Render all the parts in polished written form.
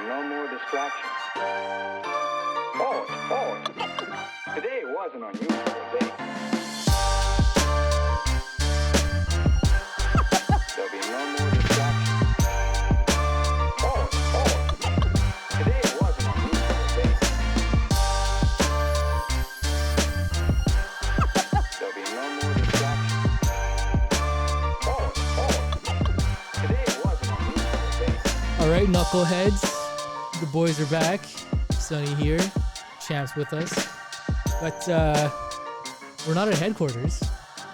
no more distractions. Today was an unusual day. There'll be no more distractions. Today was an unusual day. There'll be no more distractions. Today was an unusual day. All right, knuckleheads, the boys are back. Sonny here, Champ's with us, but we're not at headquarters.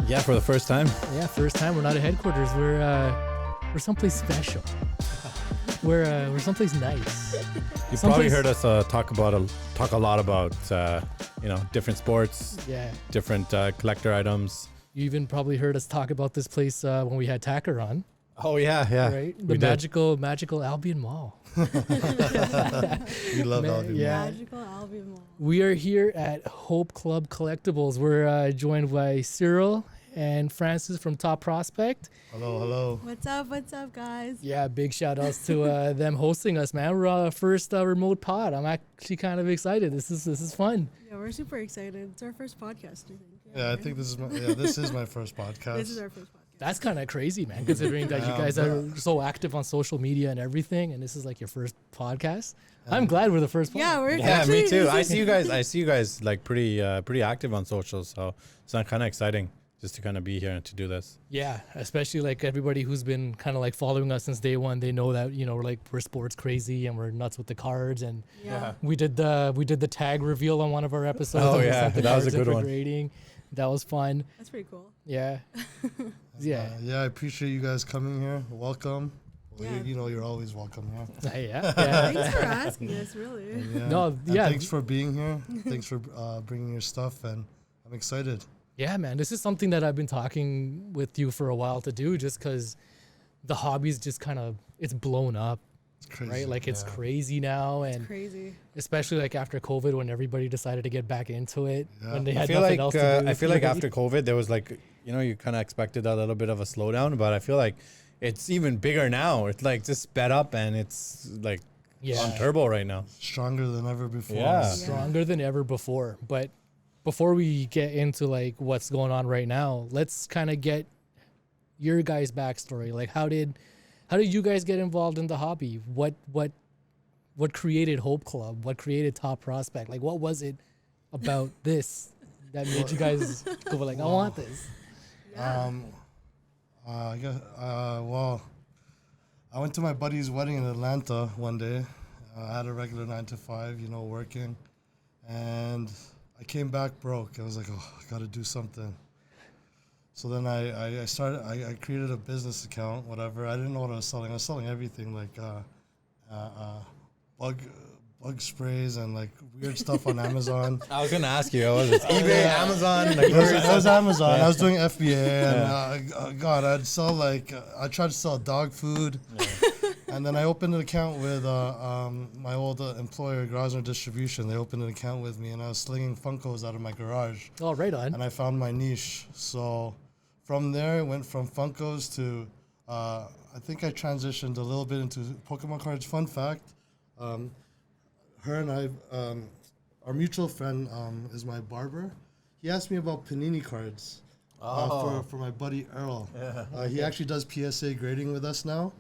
Yeah, for the first time. Yeah, first time we're not at headquarters. We're someplace special. We're someplace nice. You probably heard us talk a lot about different sports, different collector items. You even probably heard us talk about this place when we had Tacker on. Oh yeah. Right, the magical Albion Mall. We love Albion Mall. Magical Albion Mall. We are here at Hope Club Collectibles. We're joined by Cyril and Francis from Top Prospect. Hello. What's up, guys? Yeah, big shout outs to them hosting us, man. We're our first remote pod. I'm actually kind of excited. This is fun. Yeah, we're super excited. It's our first podcast, I think. Yeah, I think this is my first podcast. This is our first podcast. That's kind of crazy, man, considering that you guys are so active on social media and everything, and this is like your first podcast. I'm glad we're the first one. Yeah, me too. I see you guys like pretty active on socials, so it's kind of exciting just to kind of be here and to do this. Yeah, especially like everybody who's been kind of like following us since day one. They know that we're sports crazy and we're nuts with the cards. And we did the tag reveal on one of our episodes. Oh yeah, that was a good one. Grading. That was fun. That's pretty cool. Yeah. Yeah. I appreciate you guys coming here. Welcome. Well, Yeah. you're always welcome here. Yeah. Thanks for asking us, really. And thanks for being here. Thanks for bringing your stuff, and I'm excited. Yeah, man. This is something that I've been talking with you for a while to do, just because the hobby's just it's blown up. It's crazy. Right? Like it's crazy now. And Crazy. especially like after COVID, when everybody decided to get back into it, when they had I nothing else to do. I feel like after COVID, there was like, you kind of expected a little bit of a slowdown, but I feel like it's even bigger now. It's like just sped up and it's like on turbo right now. Stronger than ever before. Yeah. Stronger than ever before. But before we get into like what's going on right now, let's kind of get your guys' backstory. Like how did you guys get involved in the hobby? What created Hope Club? What created Top Prospect? Like what was it about this that made you guys go like, I want this? Yeah. I went to my buddy's wedding in Atlanta one day. I had a regular 9 to 5, working, and I came back broke. I was like, I got to do something. So then I created a business account, whatever. I didn't know what I was selling. I was selling everything like bug sprays and like weird stuff on Amazon. I was gonna ask you, was it eBay, Amazon? Like, it was Amazon. I was doing FBA, and I tried to sell dog food, and then I opened an account with my old employer, Grosvenor Distribution. They opened an account with me, and I was slinging Funkos out of my garage. Oh, right on. And I found my niche. So from there, it went from Funkos to I think I transitioned a little bit into Pokemon cards. Fun fact. Her and I, our mutual friend is my barber. He asked me about Panini cards for my buddy Earl. Yeah. He actually does PSA grading with us now.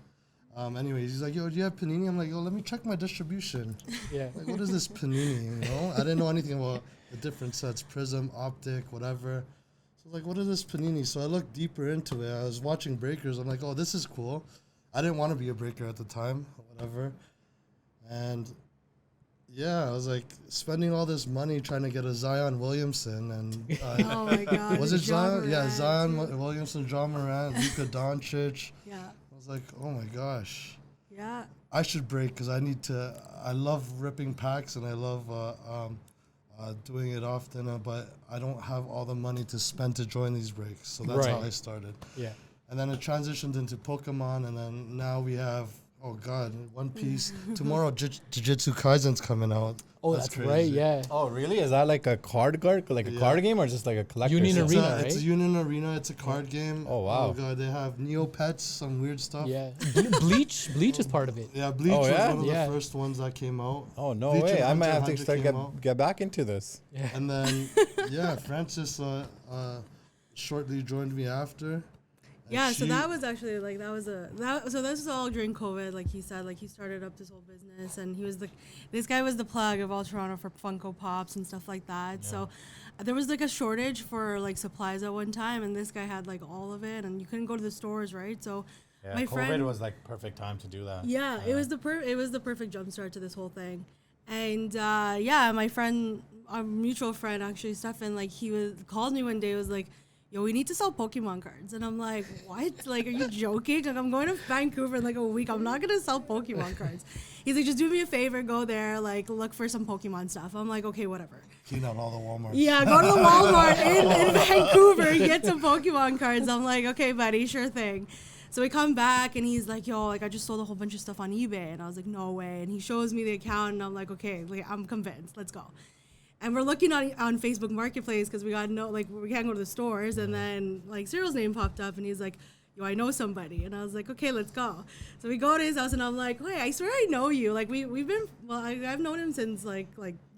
Anyways, he's like, yo, do you have Panini? I'm like, yo, let me check my distribution. Yeah. Like, what is this Panini, I didn't know anything about the different sets, Prism, Optic, whatever. So I was like, what is this Panini? So I looked deeper into it. I was watching breakers. I'm like, oh, this is cool. I didn't want to be a breaker at the time, whatever. And I was like spending all this money trying to get a Zion Williamson and Oh my God. was it Zion? Morant. Yeah, Zion Williamson, John Morant, Luka Doncic. Yeah. I was like, oh my gosh, Yeah. I should break because I love ripping packs and I love doing it often, but I don't have all the money to spend to join these breaks. So that's how I started. Yeah. And then it transitioned into Pokemon, and then now we have Oh God, One Piece. Tomorrow, Jujutsu Kaisen's coming out. Oh, that's right. crazy. Yeah. Oh, really? Is that like a card like a Yeah. card game, or just like a collector? Union set? Arena, It's a right? Union Arena. It's a card game. Oh, wow. Oh God, they have Neopets, some weird stuff. Yeah. Bleach is part of it. Yeah, Bleach Oh, yeah? was one of Yeah. the first ones that came out. Oh no Bleach way! and I might Hunter have to x start Hunter came out. get back into this. And then, Francis shortly joined me after. And Yeah, so she- that was actually like so this was all during COVID, like he said, like he started up this whole business, and this guy was the plug of all Toronto for Funko Pops and stuff like that. So there was like a shortage for like supplies at one time, and this guy had like all of it, and you couldn't go to the stores, right? So Yeah, my COVID friend was like perfect time to do that. yeah, it was the perfect jump start to this whole thing. And my friend, our mutual friend actually, Stefan, like called me one day, was like, yo, we need to sell Pokemon cards. And I'm like, what? Like, are you joking? And I'm going to Vancouver in like a week. I'm not going to sell Pokemon cards. He's like, just do me a favor, go there, like look for some Pokemon stuff. I'm like, okay, whatever. clean out all the Walmarts. Yeah, go to the Walmart in Vancouver and get some Pokemon cards. I'm like, okay, buddy, sure thing. So we come back and he's like, yo, like I just sold a whole bunch of stuff on eBay. And I was like, no way. And he shows me the account and I'm like, okay, like, I'm convinced. Let's go. And we're looking on Facebook Marketplace because we can't go to the stores. And then like Cyril's name popped up and he's like, yo, I know somebody. And I was like, okay, let's go. So we go to his house and I'm like, wait, I swear I know you. Like I've known him since like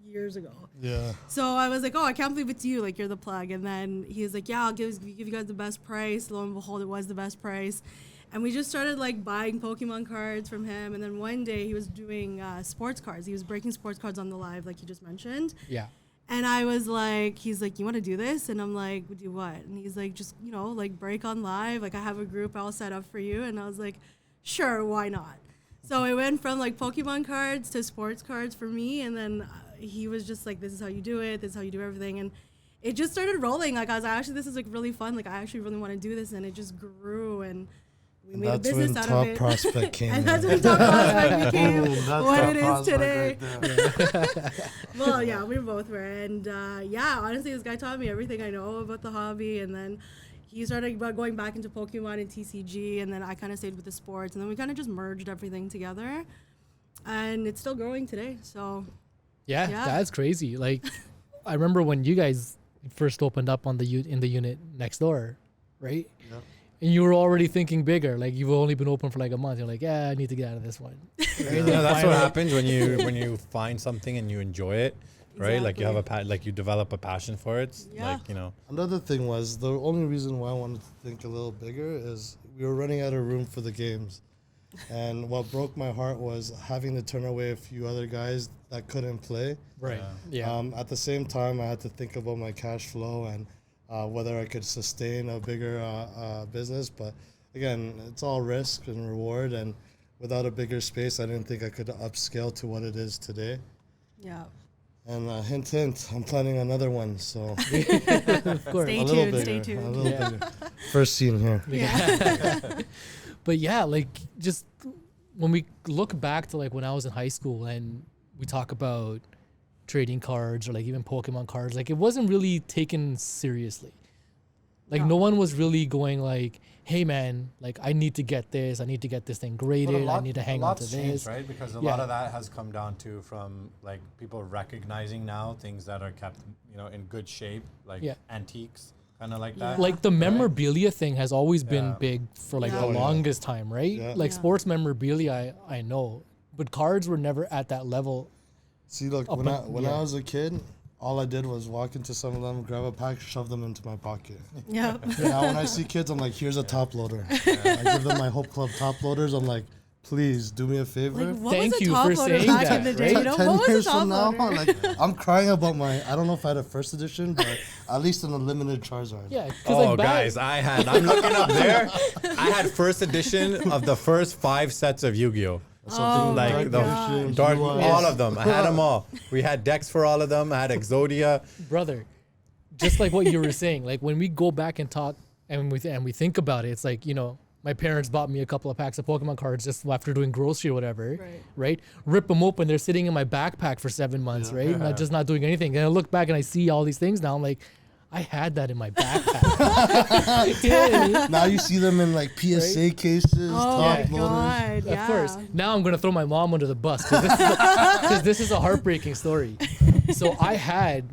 years ago. Yeah. So I was like, oh, I can't believe it's you. Like, you're the plug. And then he was like, yeah, I'll give you guys the best price. Lo and behold, it was the best price. And we just started, like, buying Pokemon cards from him. And then one day he was doing sports cards. He was breaking sports cards on the live, like you just mentioned. Yeah. And I was like, he's like, you want to do this? And I'm like, do what? And he's like, just, like, break on live. Like, I have a group all set up for you. And I was like, sure, why not? So it went from, like, Pokemon cards to sports cards for me. And then he was just like, this is how you do it. This is how you do everything. And it just started rolling. Like, I was like, actually, this is, like, really fun. Like, I actually really want to do this. And it just grew. And we made a That's business when out Top of it. Prospect came And in. that's when Top Prospect became Boom, that's what Top it is Prospect today. right there. Well, yeah, we both were. And, honestly, this guy taught me everything I know about the hobby. And then he started going back into Pokemon and TCG. And then I kind of stayed with the sports. And then we kind of just merged everything together. And it's still growing today, so... Yeah, Yeah. that's crazy. Like, I remember when you guys first opened up in the unit next door, right? Yep. And you were already thinking bigger. Like, you've only been open for like a month. You're like, yeah, I need to get out of this one. Right? And You then know, that's what finally- happens when you find something and you enjoy it, right? Like you have Exactly. you develop a passion for it. Yeah. Like Another thing was, the only reason why I wanted to think a little bigger is we were running out of room for the games. And what broke my heart was having to turn away a few other guys that couldn't play. Right. Yeah. At the same time, I had to think about my cash flow and whether I could sustain a bigger business. But again, it's all risk and reward. And without a bigger space, I didn't think I could upscale to what it is today. Yeah. And hint, hint, I'm planning another one. So Of course. Stay a little tuned, bigger. stay A tuned. little Yeah. bigger. First scene here. Yeah. But yeah, like just when we look back to like when I was in high school and we talk about trading cards or like even Pokemon cards, like it wasn't really taken seriously. Like no one was really going like, hey man, like I need to get this, I need to get this thing graded, I need to hang on to this. right? Because a Yeah. lot of that has come down to from like people recognizing now things that are kept, in good shape, like Yeah. antiques, kind of like that. Like the memorabilia thing has always been Yeah. big for like Yeah. the Oh, yeah. longest time, right? Yeah. Like Yeah. sports memorabilia, I know, but cards were never at that level. See, look, Oh, when but- I yeah. was a kid, all I did was walk into some of them, grab a pack, shove them into my pocket. Yeah. Now when I see kids, I'm like, here's a top loader. I give them my Hope Club top loaders. I'm like, please do me a favor. Like, what Thank was a you top for loader saying back that, in the day? right? You know, 10 what was years a top from now, loader? like, I'm crying about I don't know if I had a first edition, but at least an unlimited Charizard. Yeah, because Oh, like back, guys, I'm looking up there. I had first edition of the first 5 sets of Yu-Gi-Oh! Oh Like my the gosh. dark, Blue Eyes. all of them. I had them all. We had decks for all of them. I had Exodia. brother, just like what you were saying, like when we go back and talk and we think about it, it's like, my parents bought me a couple of packs of Pokemon cards just after doing grocery or whatever, right? Rip them open, they're sitting in my backpack for 7 months, right? Not doing anything. And I look back and I see all these things now. I'm like, I had that in my backpack. Yeah. Now you see them in like PSA cases, Oh top my loaders. god! Yeah. Of course. Now I'm gonna throw my mom under the bus because this is a heartbreaking story. So I had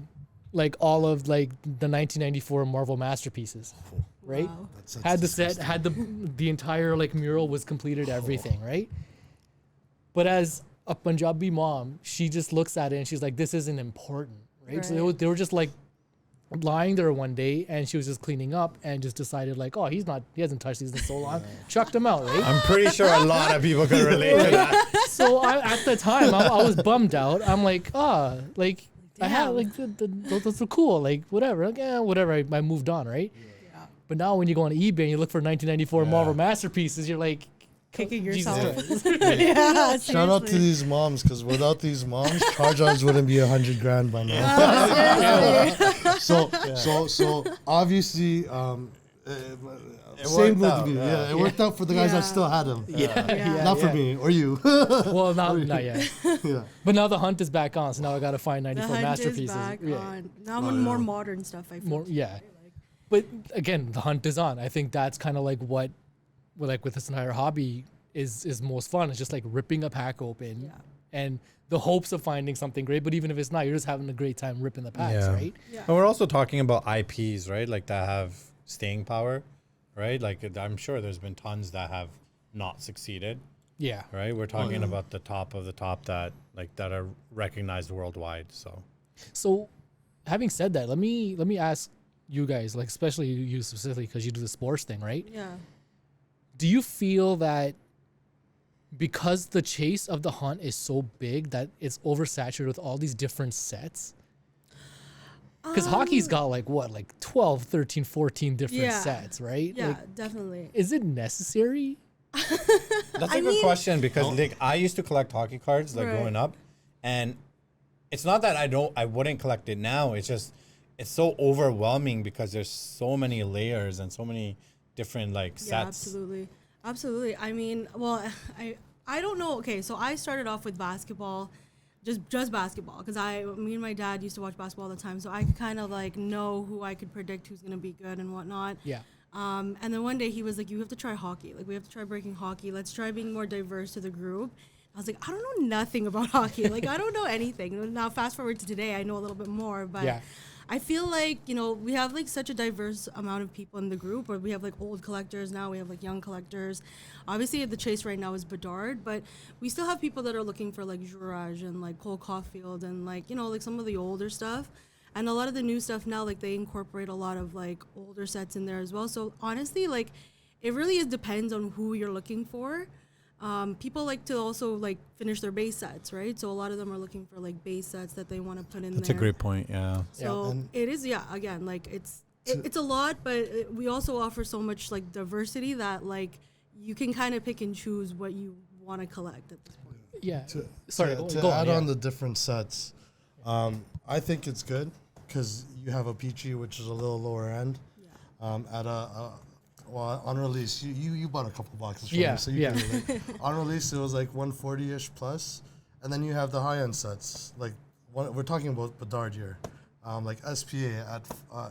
like all of like the 1994 Marvel masterpieces, right? Wow. Had the set, had the entire like mural was completed, everything, right? But as a Punjabi mom, she just looks at it and she's like, "This isn't important," right? So Right. they were just like lying there one day, and she was just cleaning up and just decided like, "Oh, he hasn't touched these in so long," chucked them out, right? I'm pretty sure a lot of people could relate to that. So at the time, I was bummed out. I'm like, like I had Damn. like those were cool, like whatever, like whatever. I moved on, right? Yeah. But now when you go on eBay and you look for 1994 Marvel masterpieces, you're like, Kicking Jesus yourself. Christ. Yeah. Shout out to seriously. these moms, because without these moms, charge-offs wouldn't be $100,000 by now. So obviously, same worked with out, you. yeah. Yeah, it worked out for the guys Yeah. that still had them. Yeah. Not for me or you. Well, not yet. Yeah. But now the hunt is back on, so now I gotta find The 94 hunt masterpieces. is back Yeah. on. Now I'm on more modern stuff. I feel. More, yeah. But again, the hunt is on. I think that's kind of like what like with this entire hobby is most fun. It's just like ripping a pack open and the hopes of finding something great. But even if it's not, you're just having a great time ripping the packs, right? Yeah. And we're also talking about IPs, right? Like that have staying power, right? Like I'm sure there's been tons that have not succeeded, Yeah. right? We're talking about the top of the top that are recognized worldwide. So, having said that, let me ask you guys, like especially you specifically, because you do the sports thing, right? Yeah. Do you feel that because the chase of the hunt is so big that it's oversaturated with all these different sets? Because hockey's got like 12, 13, 14 different Yeah. sets, right? Yeah, Like, definitely. is it necessary? That's a good question, because like I used to collect hockey cards like Right. growing up, and it's not that I wouldn't collect it now. It's just it's so overwhelming because there's so many layers and so many different like sets. Yeah, absolutely. I mean, well, I don't know. Okay, so I started off with basketball, just basketball, because me and my dad used to watch basketball all the time, so I could kind of like know who I could predict who's gonna be good and whatnot. Yeah. And then one day he was like, "You have to try hockey. Like, we have to try breaking hockey. Let's try being more diverse to the group." I was like, "I don't know nothing about hockey. Like, I don't know anything." Now, fast forward to today, I know a little bit more, but. Yeah. I feel like, we have like such a diverse amount of people in the group, where we have like old collectors now, we have like young collectors. Obviously the chase right now is Bedard, but we still have people that are looking for like Juraj and like Cole Caulfield and like, like some of the older stuff. And a lot of the new stuff now, like they incorporate a lot of like older sets in there as well. So honestly, like it really depends on who you're looking for. People like to also like finish their base sets, right? So a lot of them are looking for like base sets that they want to put in That's there. a great point. Yeah. So And- it is, again, like it's a lot, but we also offer so much like diversity that like you can kind of pick and choose what you want to collect at this point. Yeah. To Sorry, to go add on. on the different sets, I think it's good because you have a Peachy, which is a little lower end. At on release, you bought a couple boxes from Yeah, me, so you yeah. can relate. On release, it was like 140-ish plus, and then you have the high-end sets. Like we're talking about Bedard here, like SPA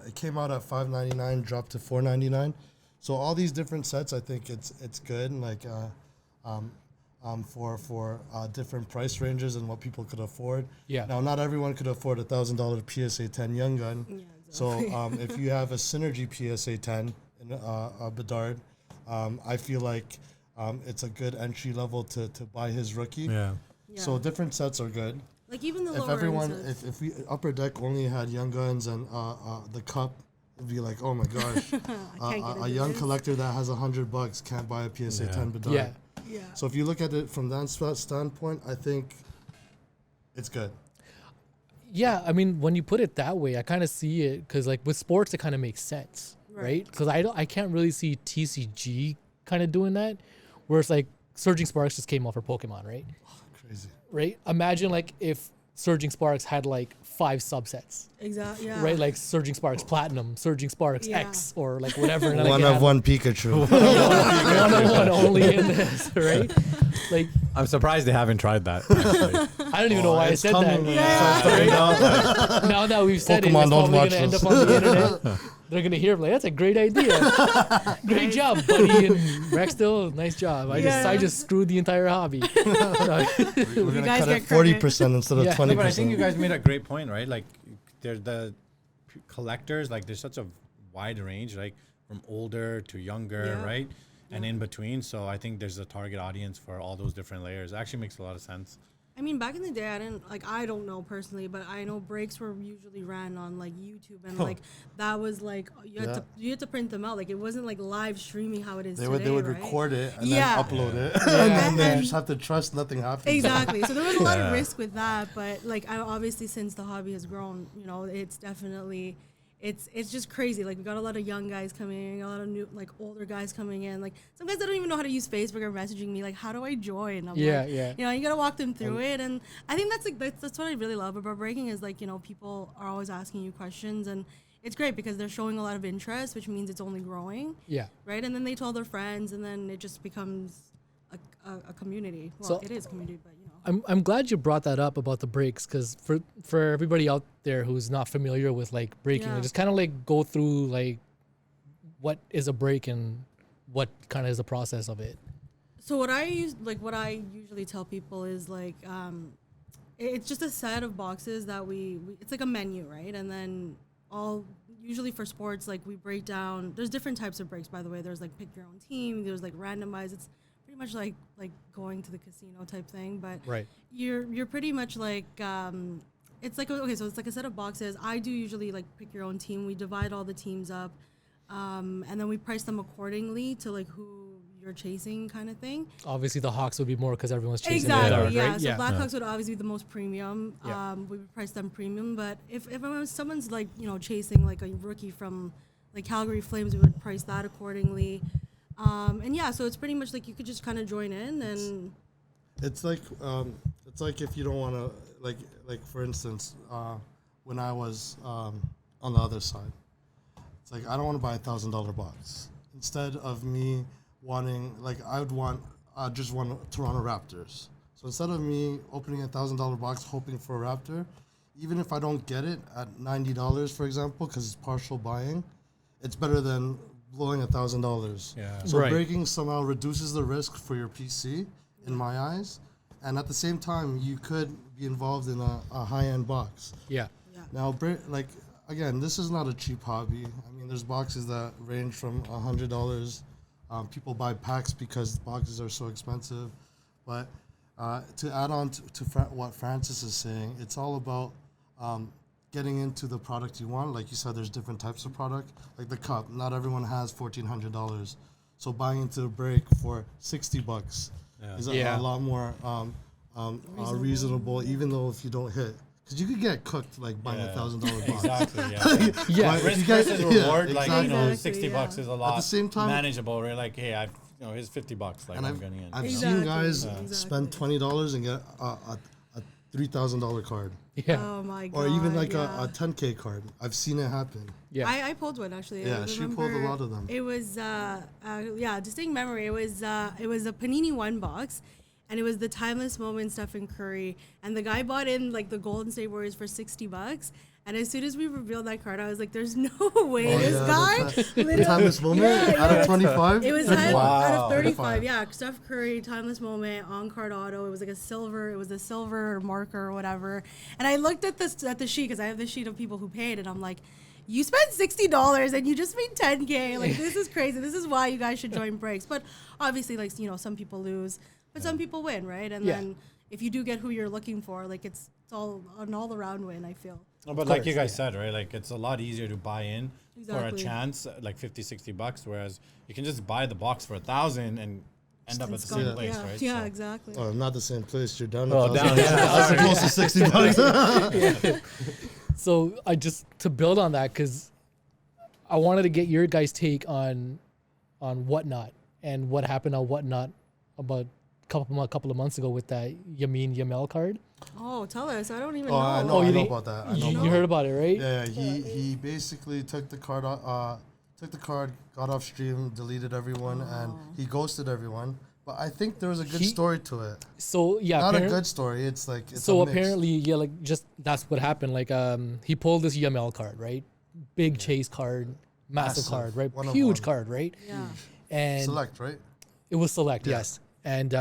it came out at $5.99, dropped to $4.99. So all these different sets, I think it's good, and like for different price ranges and what people could afford. Yeah. Now, not everyone could afford a $1,000 PSA 10 Young Gun. Yeah, So if you have a Synergy PSA 10 in Bedard, I feel like it's a good entry level to buy his rookie. Yeah. So different sets are good. Like even the If lower everyone, end sets. if we Upper Deck only had Young Guns and the Cup, it'd be like, oh my gosh, can't get a into young this. collector that has $100 can't buy a PSA 10 Bedard. Yeah. Yeah. So if you look at it from that standpoint, I think it's good. Yeah, I mean, when you put it that way, I kind of see it because, like, with sports, it kind of makes sense, right? Because I can't really see TCG kind of doing that, where it's like Surging Sparks just came out for Pokemon, right? Crazy. Right? Imagine like if Surging Sparks had like 5 subsets, Exactly. Yeah. right? Like Surging Sparks Platinum, Surging Sparks Yeah. X, or like whatever. And then, like, One it of had, one Pikachu. one only in this, right? Like, I'm surprised they haven't tried that. actually. I don't even know why I said that. Yeah. Now that we've said Pokemon it, it's don't probably watch gonna end us. up on the internet. They're gonna hear like, that's a great idea. Great job, buddy and Rex. Still, nice job. I Yeah. just screwed the entire hobby. We're gonna guys cut get it credit. 40% instead of Yeah. 20%. No, but I think you guys made a great point, right? Like, there's the collectors. Like, there's such a wide range, like from older to younger, Yeah. right? And in between. So I think there's a target audience for all those different layers. It actually makes a lot of sense. I mean, back in the day, I don't know personally, but I know breaks were usually ran on like YouTube, and like that was like you had to print them out. Like it wasn't like live streaming how it is They today. would right? record it and Yeah. then upload it, and then they And- just have to trust nothing happens. Exactly. So there was a lot of risk with that, but like obviously since the hobby has grown, you know, it's definitely it's just crazy. Like we got a lot of young guys coming in, a lot of new like older guys coming in. Like some guys that don't even know how to use Facebook are messaging me like, "How do I join?" I'm Yeah, like, yeah. You know, you gotta walk them through it, and I think that's like that's what I really love about breaking is like, you know, people are always asking you questions, and it's great because they're showing a lot of interest, which means it's only growing. Yeah. Right, and then they tell their friends, and then it just becomes a community. Well, So- it is a community, but you know. I'm glad you brought that up about the breaks, because for everybody out there who's not familiar with like breaking, Yeah. like, just kind of like go through like what is a break and what kind of is the process of it. So what I usually tell people is like, it's just a set of boxes that we it's like a menu, right? And then usually for sports, like we break down. There's different types of breaks, by the way. There's like pick your own team. There's like randomized. It's pretty much like going to the casino type thing, but Right. you're pretty much like it's like okay, so it's like a set of boxes. I do usually like pick your own team. We divide all the teams up, and then we price them accordingly to like who you're chasing, kind of thing. Obviously, the Hawks would be more because everyone's chasing Exactly, the dark, yeah. right? So Blackhawks would obviously be the most premium. Yeah. We would price them premium, but if someone's like, you know, chasing like a rookie from like Calgary Flames, we would price that accordingly. And yeah, so it's pretty much like you could just kind of join in and. It's like if you don't want to like for instance, when I was on the other side, it's like I don't want to buy $1,000 box. Instead of me wanting I just want Toronto Raptors. So instead of me opening a $1,000 box hoping for a Raptor, even if I don't get it at $90, for example, because it's partial buying, it's better than blowing $1,000. Yeah. So Right. breaking somehow reduces the risk for your PC, in my eyes, and at the same time, you could be involved in a high-end box. Yeah. Now, again, this is not a cheap hobby. I mean, there's boxes that range from $100. People buy packs because boxes are so expensive. But to add on to what Francis is saying, it's all about getting into the product you want. Like you said, there's different types of product. Like the cup, not everyone has $1,400. So buying into a break for $60 is Yeah. a lot more reasonable, even though if you don't hit. Because you could get cooked like buying Yeah. $1,000 box. Exactly. Yeah. Yeah. But Risk you guys- versus yeah, reward, like you know, exactly. $60 is a lot. At the same time- manageable. We're like, hey, here's $50. Like And I'm I've getting in. seen Exactly, guys exactly. spend $20 and get a $3,000 card, Yeah. Oh my god. or even like yeah. a 10K card. I've seen it happen. Yeah. I pulled one actually. Yeah, I she pulled a remember lot of them. It was distinct memory. It was a Panini one box, and it was the timeless moment Stephen Curry, and the guy bought in like the Golden State Warriors for $60. And as soon as we revealed that card, I was like, "There's no way this guy." literally- Timeless moment Yeah, out yeah. of 25. It was Wow. out of 35. Yeah, Steph Curry, timeless moment on card auto. It was like a silver. It was a silver marker or whatever. And I looked at the sheet because I have the sheet of people who paid, and I'm like, you spent $60 and you just made $10K. Like this is crazy. This is why you guys should join breaks. But obviously, like some people lose, but some people win, right? And Yeah. then if you do get who you're looking for, like it's all an all around win. I feel. No, but like you guys said, right? Like it's a lot easier to buy in for a Exactly. chance, like $50-$60, whereas you can just buy the box for $1,000 and end up at the It's same gone. place, Yeah, right? yeah, So- exactly. Oh, not the same place. You're down. Oh, down, yeah. As opposed to $60. So I just to build on that, because I wanted to get your guys' take on Whatnot and what happened on Whatnot about a couple of months ago with that Yamin Yamel card. Oh, tell us. I don't even Oh, I know. know. Oh, I you know didn't- about that. I know You, about you that. heard about it, right? Yeah, he basically took the card, got off stream, deleted everyone, and he ghosted everyone. But I think there was a good He- story to it. So yeah, Not a apparent- good story. It's like it's so a mix. apparently, yeah, like just that's what happened. Like he pulled this UML card, right? Big chase card, massive card, right? One of Huge one. card, right? Yeah. And Select, right? it was select, Yeah. yes. And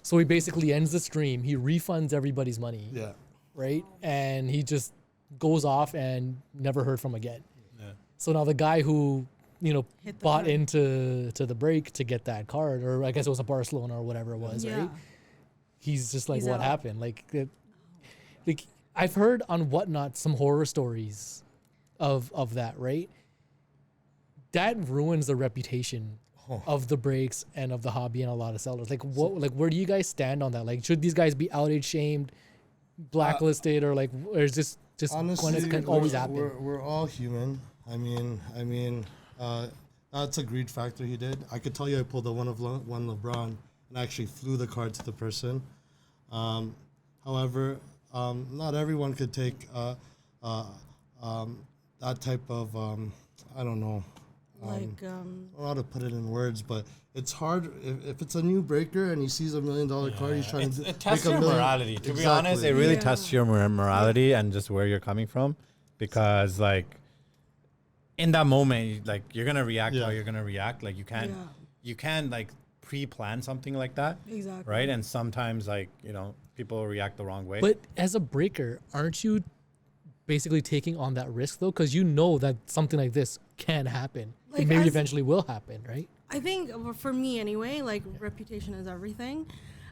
so he basically ends the stream. He refunds everybody's money, Yeah. right? And he just goes off and never heard from again. Yeah. So now the guy who Hit the bought card. into the break to get that card, or I guess it was a Barcelona or whatever it was, Yeah. right? He's just like, He's what out. happened? Like I've heard on Whatnot some horror stories of that, right? That ruins the reputation of the breaks and of the hobby and a lot of sellers. Like where do you guys stand on that? Like, should these guys be outage shamed, blacklisted, or is this just Honestly, going to always happen? we're all human. I mean, that's a greed factor he did. I could tell you I pulled a one LeBron and actually flew the card to the person. However, not everyone could take that type of I don't know. Like, I don't know how to put it in words, but it's hard if it's a new breaker and he sees $1 million card. He's trying to It tests make your $1 million. morality. To be honest, it really Yeah. tests your morality and just where you're coming from, because like in that moment, like you're gonna react Yeah. how you're gonna react. Like you can't like pre-plan something like that, Exactly. right? And sometimes like people react the wrong way. But as a breaker, aren't you basically taking on that risk though? Because you know that something like this can happen. Like, and maybe as- eventually will happen, right? I think for me anyway, like reputation is everything.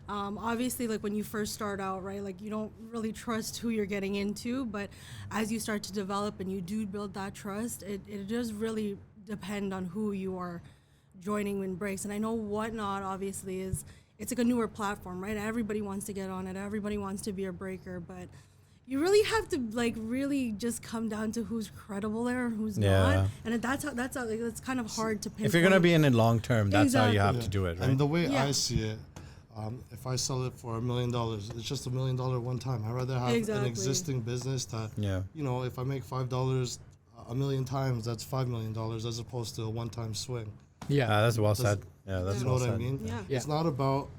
Obviously, like when you first start out, right, like you don't really trust who you're getting into, but as you start to develop and you do build that trust, it does really depend on who you are joining when breaks. And I know Whatnot obviously it's like a newer platform, right? Everybody wants to get on it. Everybody wants to be a breaker, but you really have to like really just come down to who's credible there and who's Yeah. not. And that's how like, it's kind of hard to pinpoint. if you're gonna be in it long term, that's how you have Exactly. to do it, right? And the way Yeah. I see it, if I sell it for $1 million, it's just $1 million one time. I'd rather have Exactly. an existing business that, Yeah. if I make $5 a million times, that's $5 million as opposed to a one-time swing. Yeah. That's well Does- said. Yeah, that's You know well what I said. mean? Yeah. It's not about,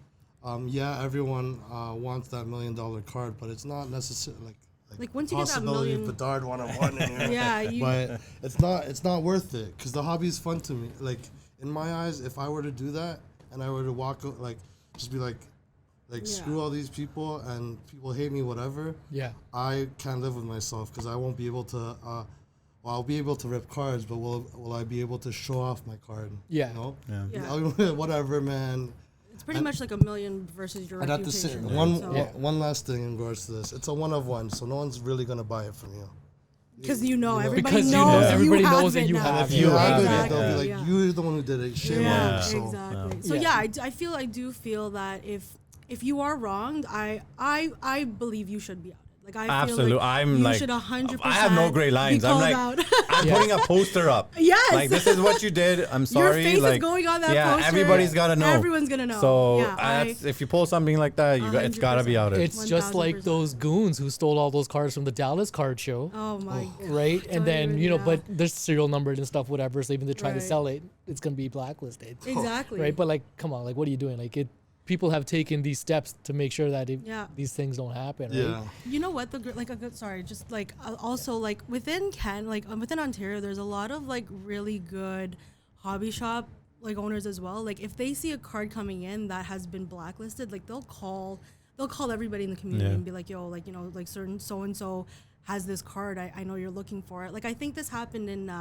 everyone wants that $1 million card, but it's not necessarily Like, once you get that possibility million- of Bedard 101 in here. Yeah, you- But it's not worth it because the hobby is fun to me. Like in my eyes, if I were to do that and I were to just be like Yeah. screw all these people and people hate me, whatever. Yeah. I can't live with myself because I won't be able to. I'll be able to rip cards, but will I be able to show off my card? Yeah. You know? Yeah. Yeah. Whatever, man. It's pretty much like a million versus your I'd have to say reputation. one so, Yeah. one last thing in regards to this. It's a one of one, so no one's really gonna buy it from you. Because everybody Because knows everybody you knows have that it you now. have If you Yeah. have it, Exactly, they'll be like, yeah. "You're the one who did it. Shame on Yeah, you." So, exactly. So Yeah. I do feel that if you are wronged, I believe you should be outed. Like I Absolutely. feel like I'm you like, should 100%. I have no great lines. I'm like, I'm putting a poster up. Yes. Like, this is what you did. I'm Your sorry. face is like, going on that yeah, poster. everybody's got to know. Everyone's gonna know. So Yeah, if you pull something like that, it's got to be 100%. outed. It's just like 1000%. those goons who stole all those cards from the Dallas card show. Oh my god. Right, and Don't then even- but yeah. there's serial numbered and stuff, whatever. So even they're trying to Right. sell it, it's gonna be blacklisted. Exactly. Right, but like, come on, like, what are you doing? Like, people have taken these steps to make sure that Yeah. these things don't happen. Right? yeah. You know what? Just like also like within within Ontario, there's a lot of like really good hobby shop like owners as well. Like if they see a card coming in that has been blacklisted, like they'll call everybody in the community Yeah. and be like, yo, like like certain so and so has this card. I know you're looking for it. Like I think this happened in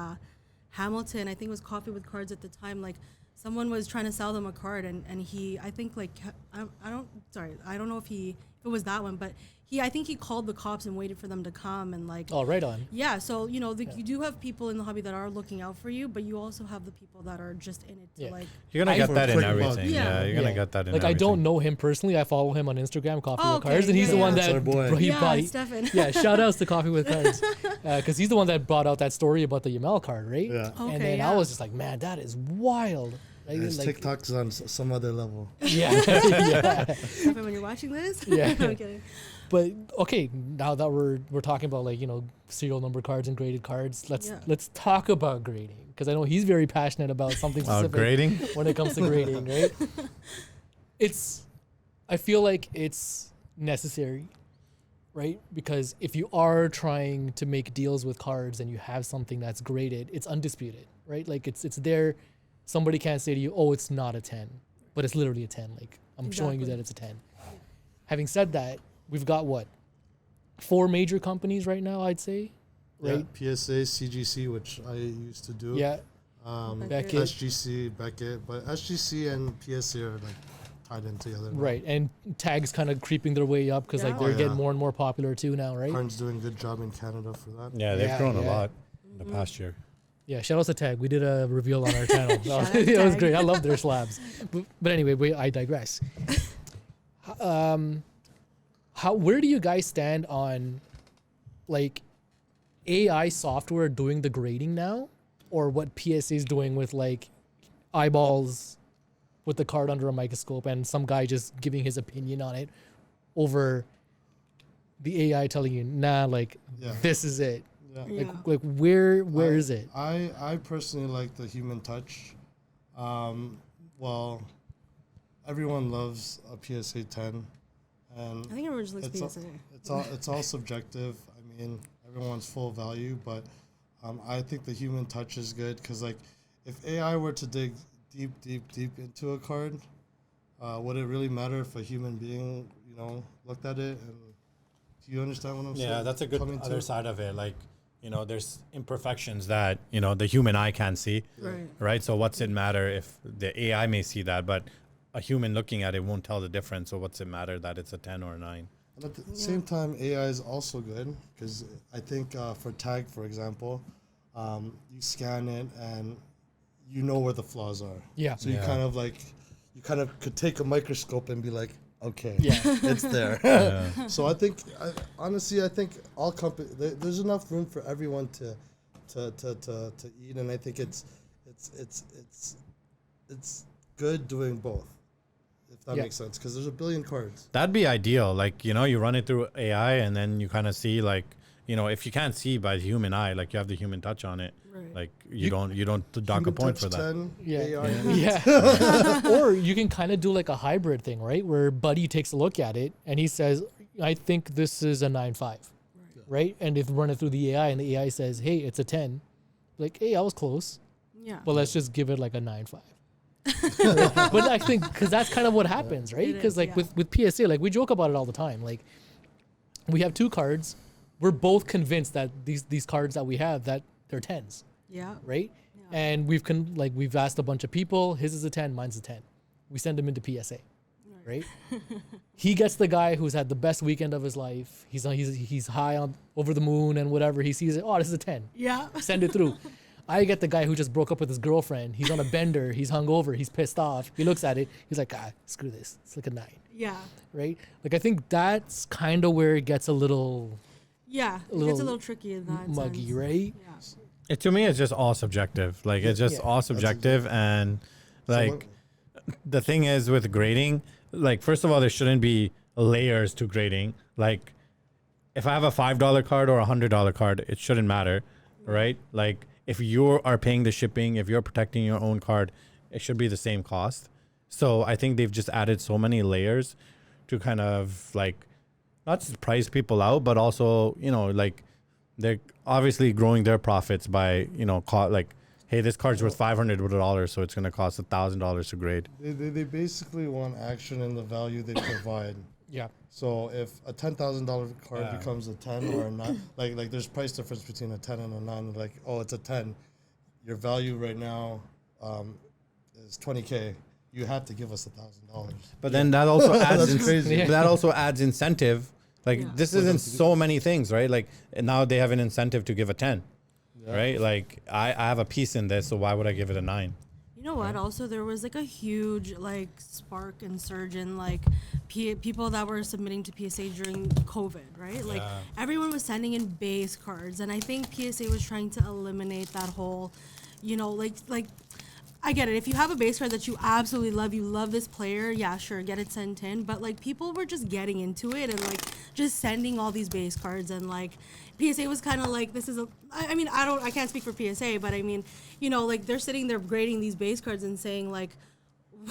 Hamilton. I think it was Coffee with Cards at the time. Like someone was trying to sell them a card and he I think like I don't know if it was that one, but I think he called the cops and waited for them to come and like Oh, right on. yeah, so you do have people in the hobby that are looking out for you, but you also have the people that are just in it to Yeah. like You're going to I- get that in Quick buck. everything. Yeah. Yeah, you're going to get that in Like, everything. I don't know him personally. I follow him on Instagram, Coffee Oh, with okay. Cards, and he's Yeah, the one yeah. that That's our boy. he Yeah, bought. Stefan. Yeah, shout outs to Coffee with Cards, because he's the one that brought out that story about the Yamel card, right? Yeah. Okay, and then yeah. I was just like, man, that is wild. Like, His like- TikTok's on some other level. Yeah, yeah. Stefan, when you're watching this. Yeah. No, I'm kidding. But okay, now that we're talking about like serial number cards and graded cards, let's talk about grading, because I know he's very passionate about something specific Grading? when it comes to grading, right? I feel like it's necessary, right? Because if you are trying to make deals with cards and you have something that's graded, it's undisputed, right? Like it's there. Somebody can't say to you, "Oh, it's not a 10," but it's literally a 10. Like I'm showing you that it's a 10. Having said that, we've got what? 4 major companies right now, I'd say, right? Yeah, PSA, CGC, which I used to do. Yeah. Beckett. SGC, Beckett, but SGC and PSA are like tied in together. now. Right, and tags kind of creeping their way up because like Yeah. they're Oh, getting yeah. more and more popular too now, right? Karn's doing a good job in Canada for that. Yeah, they've Yeah, grown a yeah. lot in the past year. Yeah, shout out to Tag. We did a reveal on our channel. Shout out It was Tag. great. I love their slabs. But anyway, I digress. Where do you guys stand on like AI software doing the grading now, or what PSA is doing with like eyeballs with the card under a microscope and some guy just giving his opinion on it over the AI telling you, nah, like Yeah. this is it. Yeah. Yeah. Like where is it? I personally like the human touch. Well, everyone loves a PSA 10, and I think everyone just likes it's PSA. it's all subjective. I mean, everyone's full value, but I think the human touch is good because like if AI were to dig deep into a card, would it really matter if a human being looked at it? And do you understand what I'm saying? Yeah, that's a good coming other to? side of it. Like, there's imperfections that, the human eye can't see, Right. right? So what's it matter if the AI may see that, but a human looking at it won't tell the difference. So what's it matter that it's a 10 or a 9? And at the same time, AI is also good because I think for tag, for example, you scan it and you know where the flaws are. Yeah. So you Yeah. kind of could take a microscope and be like, okay, Yeah. it's there. Yeah. So honestly, I think all companies, there's enough room for everyone to eat, and I think it's good doing both, if that Yeah. makes sense, because there's a billion cards. That'd be ideal. Like, you run it through AI and then you kind of see like, if you can't see by the human eye, like you have the human touch on it, Right. like you don't dock a Human point touch for that. 10, Yeah. AI Yeah. Or you can kind of do like a hybrid thing, right? Where Buddy takes a look at it and he says, I think this is a 9.5, right? And if run it through the AI and the AI says, hey, it's a 10, like, hey, I was close, Yeah. but let's just give it like a 9.5. But I think because that's kind of what happens, right? It Because is, like yeah. with PSA, like we joke about it all the time. Like we have 2 cards. We're both convinced that these cards that we have that they're 10s. Yeah. Right? Yeah. And we've asked a bunch of people. His is a 10, mine's a 10. We send him into PSA, right? He gets the guy who's had the best weekend of his life. He's high on over the moon and whatever. He sees it. Oh, this is a 10. Yeah. Send it through. I get the guy who just broke up with his girlfriend. He's on a bender. He's hungover. He's pissed off. He looks at it. He's like, screw this. It's like a 9, Yeah. right? Like I think that's kind of where it gets a little Yeah. It gets a little little tricky in that muggy, sense. right? Yeah. To me, it's just all subjective. Like it's just Yeah. all subjective, and like the thing is with grading, like first of all, there shouldn't be layers to grading. Like if I have a $5 card or a $100 card, it shouldn't matter, right? Like if you are paying the shipping, if you're protecting your own card, it should be the same cost. So I think they've just added so many layers to kind of like not just price people out, but also, like they're obviously growing their profits by, like, hey, this card's worth $500, so it's going to cost $1,000 to grade. They basically want action in the value they provide. Yeah. So if a $10,000 card Yeah. becomes a 10 or a 9, like there's price difference between a 10 and a 9. Like, oh, it's a 10. Your value right now is $20K. You have to give us $1,000. But then that also adds That's crazy. Yeah. that also adds incentive. Like Yeah. this For is them in to do- so many things, right? Like and now they have an incentive to give a 10, Yeah. right? Like I have a piece in this, so why would I give it a 9? You know what? Also, there was like a huge like spark and surge in like people that were submitting to PSA during COVID, right? Like Yeah. everyone was sending in base cards, and I think PSA was trying to eliminate that whole, like. I get it. If you have a base card that you absolutely love, you love this player, yeah, sure, get it sent in. But like people were just getting into it and like just sending all these base cards, and like PSA was kind of like, this is a. I mean, I can't speak for PSA, but I mean, like they're sitting there grading these base cards and saying like,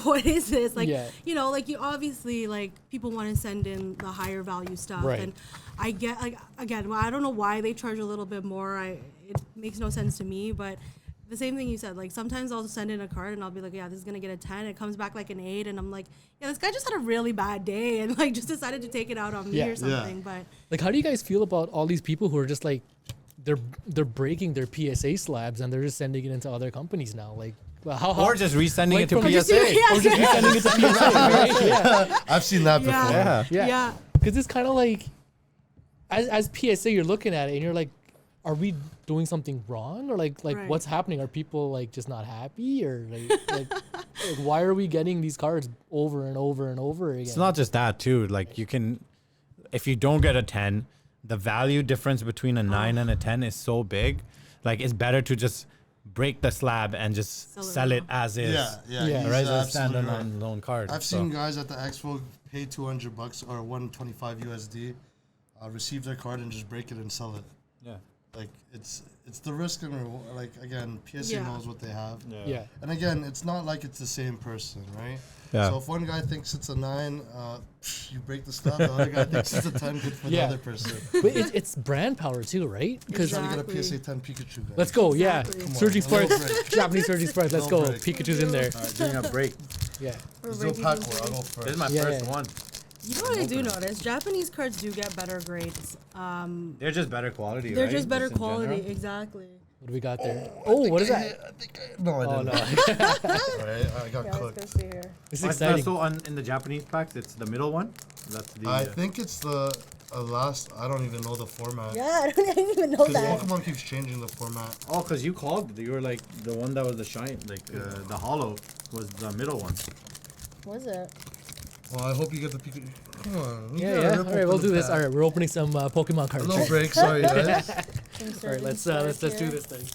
what is this? Like, Yeah. you know, like you obviously like people want to send in the higher value stuff, Right. and I get like again, well, I don't know why they charge a little bit more. It makes no sense to me, but the same thing you said. Like sometimes I'll send in a card and I'll be like, yeah, this is gonna get a 10. It comes back like an 8, and I'm like, yeah, this guy just had a really bad day and like just decided to take it out on me Yeah. or something. But Like, how do you guys feel about all these people who are just like, they're breaking their PSA slabs and they're just sending it into other companies now? Like, well, how Or just resending like it to from- PSA. Yeah. or just resending it to PSA, right? Yeah, I've seen that before. Yeah. Yeah. yeah. Because it's kind of like, as PSA, you're looking at it and you're like, are we doing something wrong, or like Right. what's happening? Are people like just not happy, or like why are we getting these cards over and over and over again? It's not just that too. Like you can, if you don't get a 10, the value difference between a 9 and a 10 is so big. Like it's better to just break the slab and just Sell it sell it as is. Yeah, yeah. Yeah. he's Right, as a absolutely right. standalone card. I've So- seen guys at the expo pay $200 or 125 USD, receive their card and just break it and sell it. Yeah. Like it's the risk and reward. Like again, PSA Yeah. knows what they have. Yeah. And again, it's not like it's the same person, right? Yeah. So if one guy thinks it's a 9, you break the stuff. The other guy thinks it's a 10, good for Yeah. the other person. But it's brand power too, right? Because Trying to get a Exactly. PSA 10 Pikachu guy. let's go, yeah. Exactly. Come on, Surging a little Sparks, break. Japanese Surging Sparks. Let's Little go. break. Pikachu's in there. Doing a break. Yeah. We're Do a breaking pack into war. I'll it. go This first. is my Yeah. first one. You know what I do notice? Japanese cards do get better grades. They're just better quality. They're right? just better in quality. general. Exactly. What do we got there? Oh, what is that? No, I Oh didn't. no, Alright, I got Yeah, let's cooked. go see here. it's But, exciting. so in the Japanese packs, it's the middle one. That's the. I think it's the last. I don't even know the format. Yeah, I didn't even know Because that. Pokemon keeps changing the format. Oh, because you called. You were like the one that was the shine, like the hollow was the middle one. Was it? Well, I hope you get the Pikachu. Come on. Yeah, yeah. All right, we'll do this. All right, we're opening some Pokemon A cards. little break. Sorry, guys. All right, let's do this thing.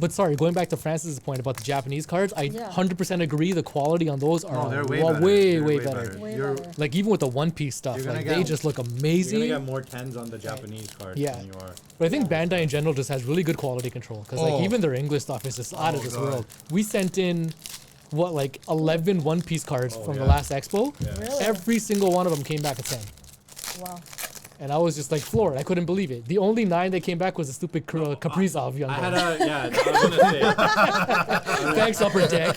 But sorry, going back to Francis's point about the Japanese cards, I Yeah. 100% agree. The quality on those are Oh, they're way wa- better. way, They're way way better. better. Way You're- better. Like even with the One Piece stuff, You're gonna like get- they just look You're amazing. gonna get more 10s on the Japanese cards Yeah. than you are. But I think Bandai in general just has really good quality control because like Oh. even their English stuff is just out of Oh, this God. world. We sent in what like 11 One Piece cards from the yeah. last expo. Really? Every single one of them came back a 10. Wow. And I was just like floored. I couldn't believe it. The only 9 that came back was a stupid Kaprizov young I guy. had a I was gonna say. Thanks, Upper Deck.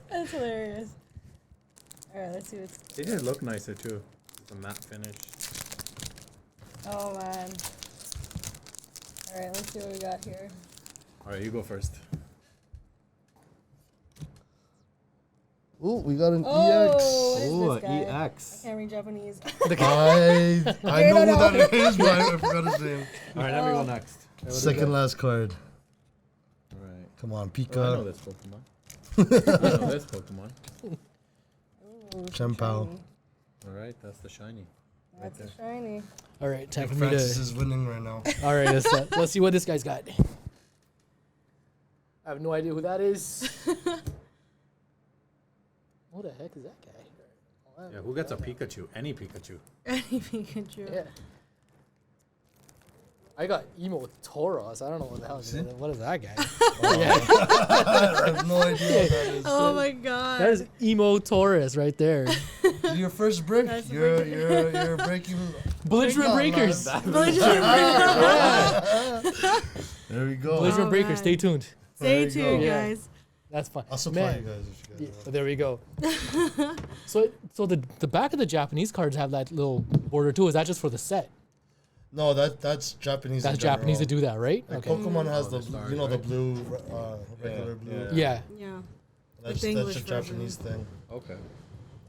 That's hilarious. All right, let's see what's. They just look nicer too. The matte finish. Oh man. All right, let's see what we got here. All right, you go first. Oh, we got an Oh, what is Ooh, this guy? EX. Can't read Japanese. EX. I know who that is, but I forgot his name. All right, let me go next. Second last card. All right. Come on, Oh, I know Pika. this Pokemon. I know this Pokemon. Ooh, Chempao. shiny. All right, that's the shiny. That's a shiny. All right, time for me Francis to. is winning right now. All right, let's see what this guy's got. I have no idea who that is. Who the heck is that guy? Yeah, who gets a Pikachu? Any Pikachu. Any Pikachu. Yeah. I got Emo Tauros. I don't know what the hell. What is that guy? I have no idea what that is. Oh my god. That is Emo Taurus right there. Your first break. That's the You're breaking. Belligerent No, Breakers. There we go. Belligerent Oh, Breakers. man. Stay tuned. Stay There you tuned, go. Yeah. guys. That's fun. I'll supply Man. you guys if you guys want. There we go. So the back of the Japanese cards have that little border too. Is that just for the set? No, that's Japanese. That's in general. Japanese to do that, right? Like Okay. Pokemon has Oh, the the stars, you know the right? blue, regular blue. Yeah. Yeah. That's the that's English a Japanese thing. Okay.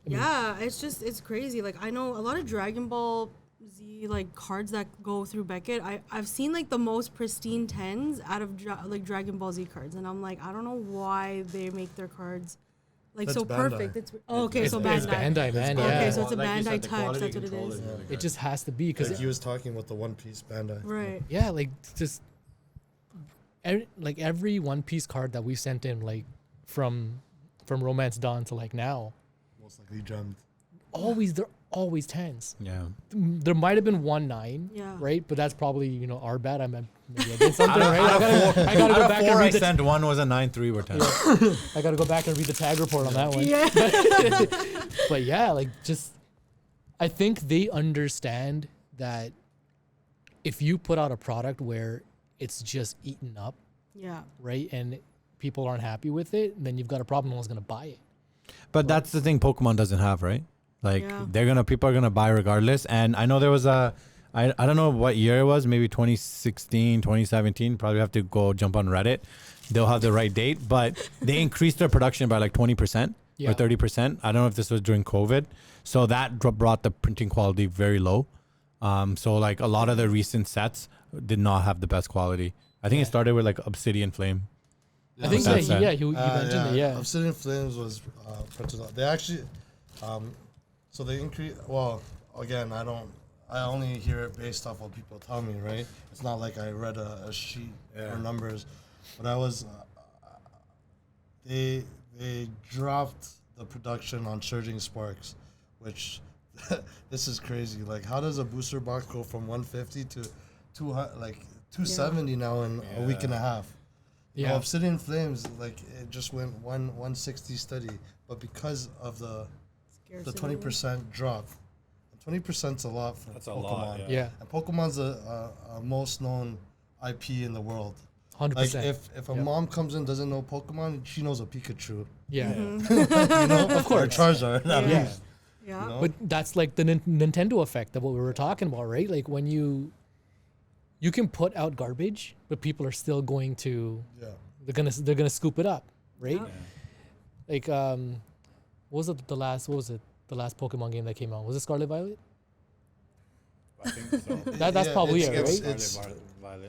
Yeah, it's crazy. Like I know a lot of Dragon Ball Z like cards that go through Beckett. I've seen like the most pristine 10s out of like Dragon Ball Z cards, and I'm like, I don't know why they make their cards like That's so Bandai. perfect. It's okay, It's, so it's Bandai. Bandai, man. Bandai. Yeah. Okay, so it's a Like you Bandai said, the touch. quality That's what it control is. really It good. just has to be because Like he was talking with the One Piece Bandai. Right. yeah, like just like every One Piece card that we sent in, like from Romance Dawn to like now, Most likely gemmed. they're always 10s. Yeah. There might have been 1 9, Yeah. right? But that's probably our bad. maybe I did something right. I gotta go back and I read the. sent one was a 9-3 or 10. I gotta go back and read the tag report on that one. Yeah. But yeah, like just, I think they understand that if you put out a product where it's just eaten up, Yeah. right, and people aren't happy with it, then you've got a problem. No one's gonna buy it. But that's the thing Pokemon doesn't have, right? Like Yeah. people are gonna buy regardless. And I know there was I don't know what year it was, maybe 2016, 2017. Probably have to go jump on Reddit. They'll have the right date, but they increased their production by like 20% Yeah. or 30%. I don't know if this was during COVID. So that brought the printing quality very low. So like a lot of the recent sets did not have the best quality. I think it started with like Obsidian Flame. I think That's that, sad. he mentioned it. Yeah. Obsidian Flames was printed out. They actually, so they increase. Well, again, I only hear it based off what people tell me, right? It's not like I read a sheet or numbers, but I was. They dropped the production on Surging Sparks, which this is crazy. Like, how does a booster box go from 150 to 200, like 270 now in a week and a half? You know, Yeah. Obsidian Flames, like it just went 160 steady, but because of the 20% drop, 20%'s a lot for That's a Pokemon. lot, Yeah. And Pokemon's a most known IP in the world. 100%. Like if a mom comes in doesn't know Pokemon, she knows a Pikachu. Yeah. You know, of course, or Charizard. At Yeah. least, Yeah. you know? But that's like the Nintendo effect of what we were talking about, right? Like when you can put out garbage, but people are still going to they're gonna scoop it up, right? Like what was the last Pokemon game that came out? Was it Scarlet Violet? I think so. That's probably it, right? It's,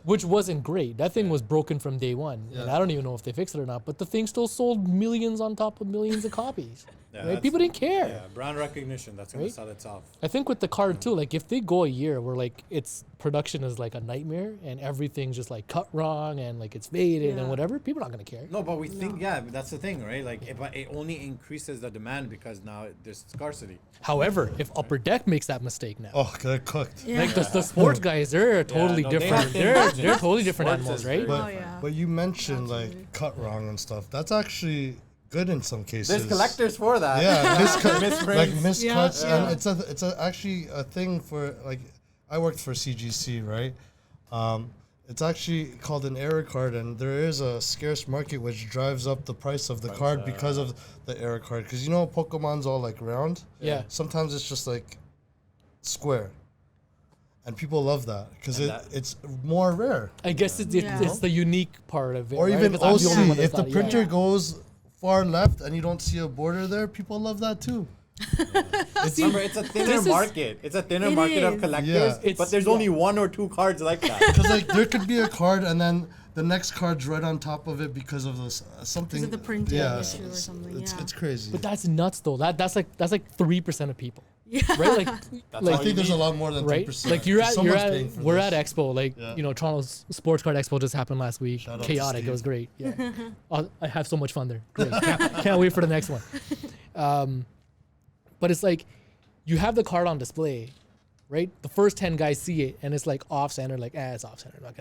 Which wasn't great. That thing was broken from day one, and Yeah. I don't even know if they fixed it or not. But the thing still sold millions on top of millions of copies. Yeah, Right? that's- People didn't care. Yeah, brand recognition. That's gonna Right? sell itself. I think with the card too, like if they go a year where like its production is like a nightmare and everything's just like cut wrong and like it's faded Yeah. and whatever, people are not gonna care. No, but we think but that's the thing, right? Like it only increases the demand because now there's scarcity. However, if Upper Deck makes that mistake now, oh, they're cooked. Yeah. like the sports guys, they're totally no, they different. have They're margins. totally different Sports animals, is right? very- Oh, yeah. But you mentioned Absolutely. like cut wrong and stuff. That's actually good in some cases. for that. Yeah, like Misprints. miscuts, Yeah. and it's actually a thing for like I worked for CGC, right? It's actually called an error card, and there is a scarce market which drives up the price of the card because of the error card. Because you know Pokemon's all like round. Yeah. Sometimes it's just like square, and people love that because it's more rare. I guess it's the unique part of it. Or right? even 'Cause I'm the only OC, one that's if the not- yeah. printer goes far left and you don't see a border there, people love that too. Remember, it's a thinner this is- market. It's a thinner It market of is. collectors, Yeah. It's- but there's only one or two cards like that. Because like there could be a card and then the next card's right on top of it because of this something. Because of the printing issue or it's- something, It's, yeah. it's crazy. But that's nuts though. That's like 3% of people, Yeah. right? Like I like think there's a lot more than right? 3%. Like we're Someone's paying for we're this. at Expo, like Yeah. you know, Toronto's Sports Card Expo just happened last week. Shout out to Chaotic, it Steve. was great. Yeah, I have so much fun there. Great, can't wait for the next one. But it's like you have the card on display, right? The first 10 guys see it and it's like off center, like it's off center. I'm not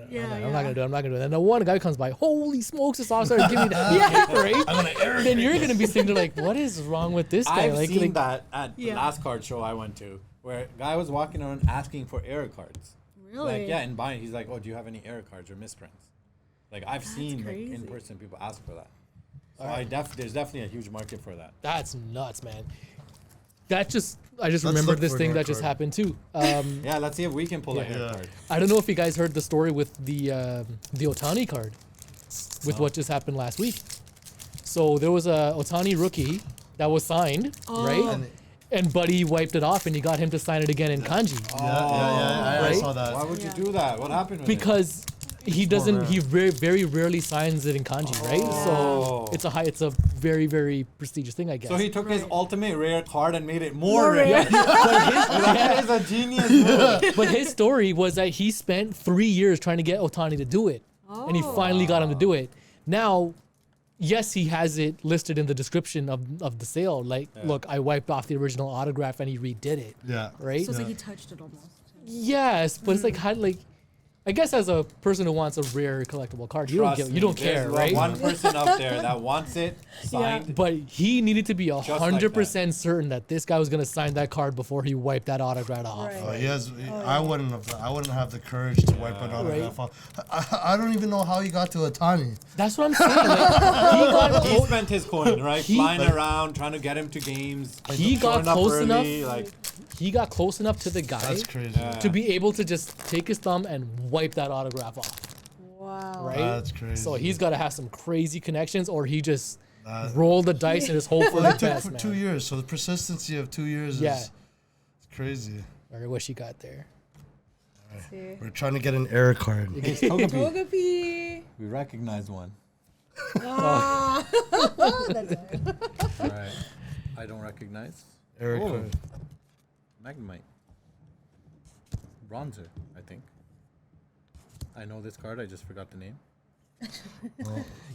gonna do it. And then one guy comes by, holy smokes, it's off center. Give me that, right? Then you're gonna be thinking like, what is wrong with this guy? I've like, seen like that at the Yeah. last card show I went to, where a guy was walking around asking for error cards. Really? Like, yeah, and buying. He's like, oh, do you have any error cards or misprints? Like, I've seen like, in crazy. person people ask for that. So there's definitely a huge market for that. That's nuts, man. I just Let's remembered look this for thing an that art just card. happened too. Yeah, let's see if we can pull a error Yeah. card. I don't know if you guys heard the story with the Ohtani card, with what just happened last week. So there was a Ohtani rookie that was signed, right? And Buddy wiped it off, and he got him to sign it again in kanji I Right? saw that. Why would Yeah. you do that? What happened with it? because he doesn't. rare. He very rarely signs it in kanji, right? Oh. So it's a very very prestigious thing, I guess. So he took his Right. ultimate rare card and made it more More rare. rare. That is a genius move. But his story was that he spent 3 years trying to get Ohtani to do it, and he finally got him to do it. Now, yes, he has it listed in the description of the sale. Like, look, I wiped off the original autograph and he redid it. Yeah. Right? So it's like he touched it almost. Yes, but it's like how I guess as a person who wants a rare collectible card, you don't care, There's right? One person out there that wants it signed. But he needed to be like 100% certain that this guy was gonna sign that card before he wiped that autograph off. Right. He has. I wouldn't have the courage to wipe an autograph off. I don't even know how he got to Ohtani. That's what I'm saying. Like, He spent his coin, right? Flying around, trying to get him to games. he got showing up close early, enough. Like, He got close enough to the guy That's crazy. to be able to just take his thumb and wipe that autograph off. Wow. Right? That's crazy. So he's got to have some crazy connections, or he just rolled the dice and just hope for the It took best, for man. 2 years. So the persistency of 2 years is crazy. I wish he got there. See. We're trying to get an error card. Togepi. we recognize one. Ah. That's it. All right. I don't recognize. Error Oh. card. Magnemite. Bronzer, I think. I know this card, I just forgot the name.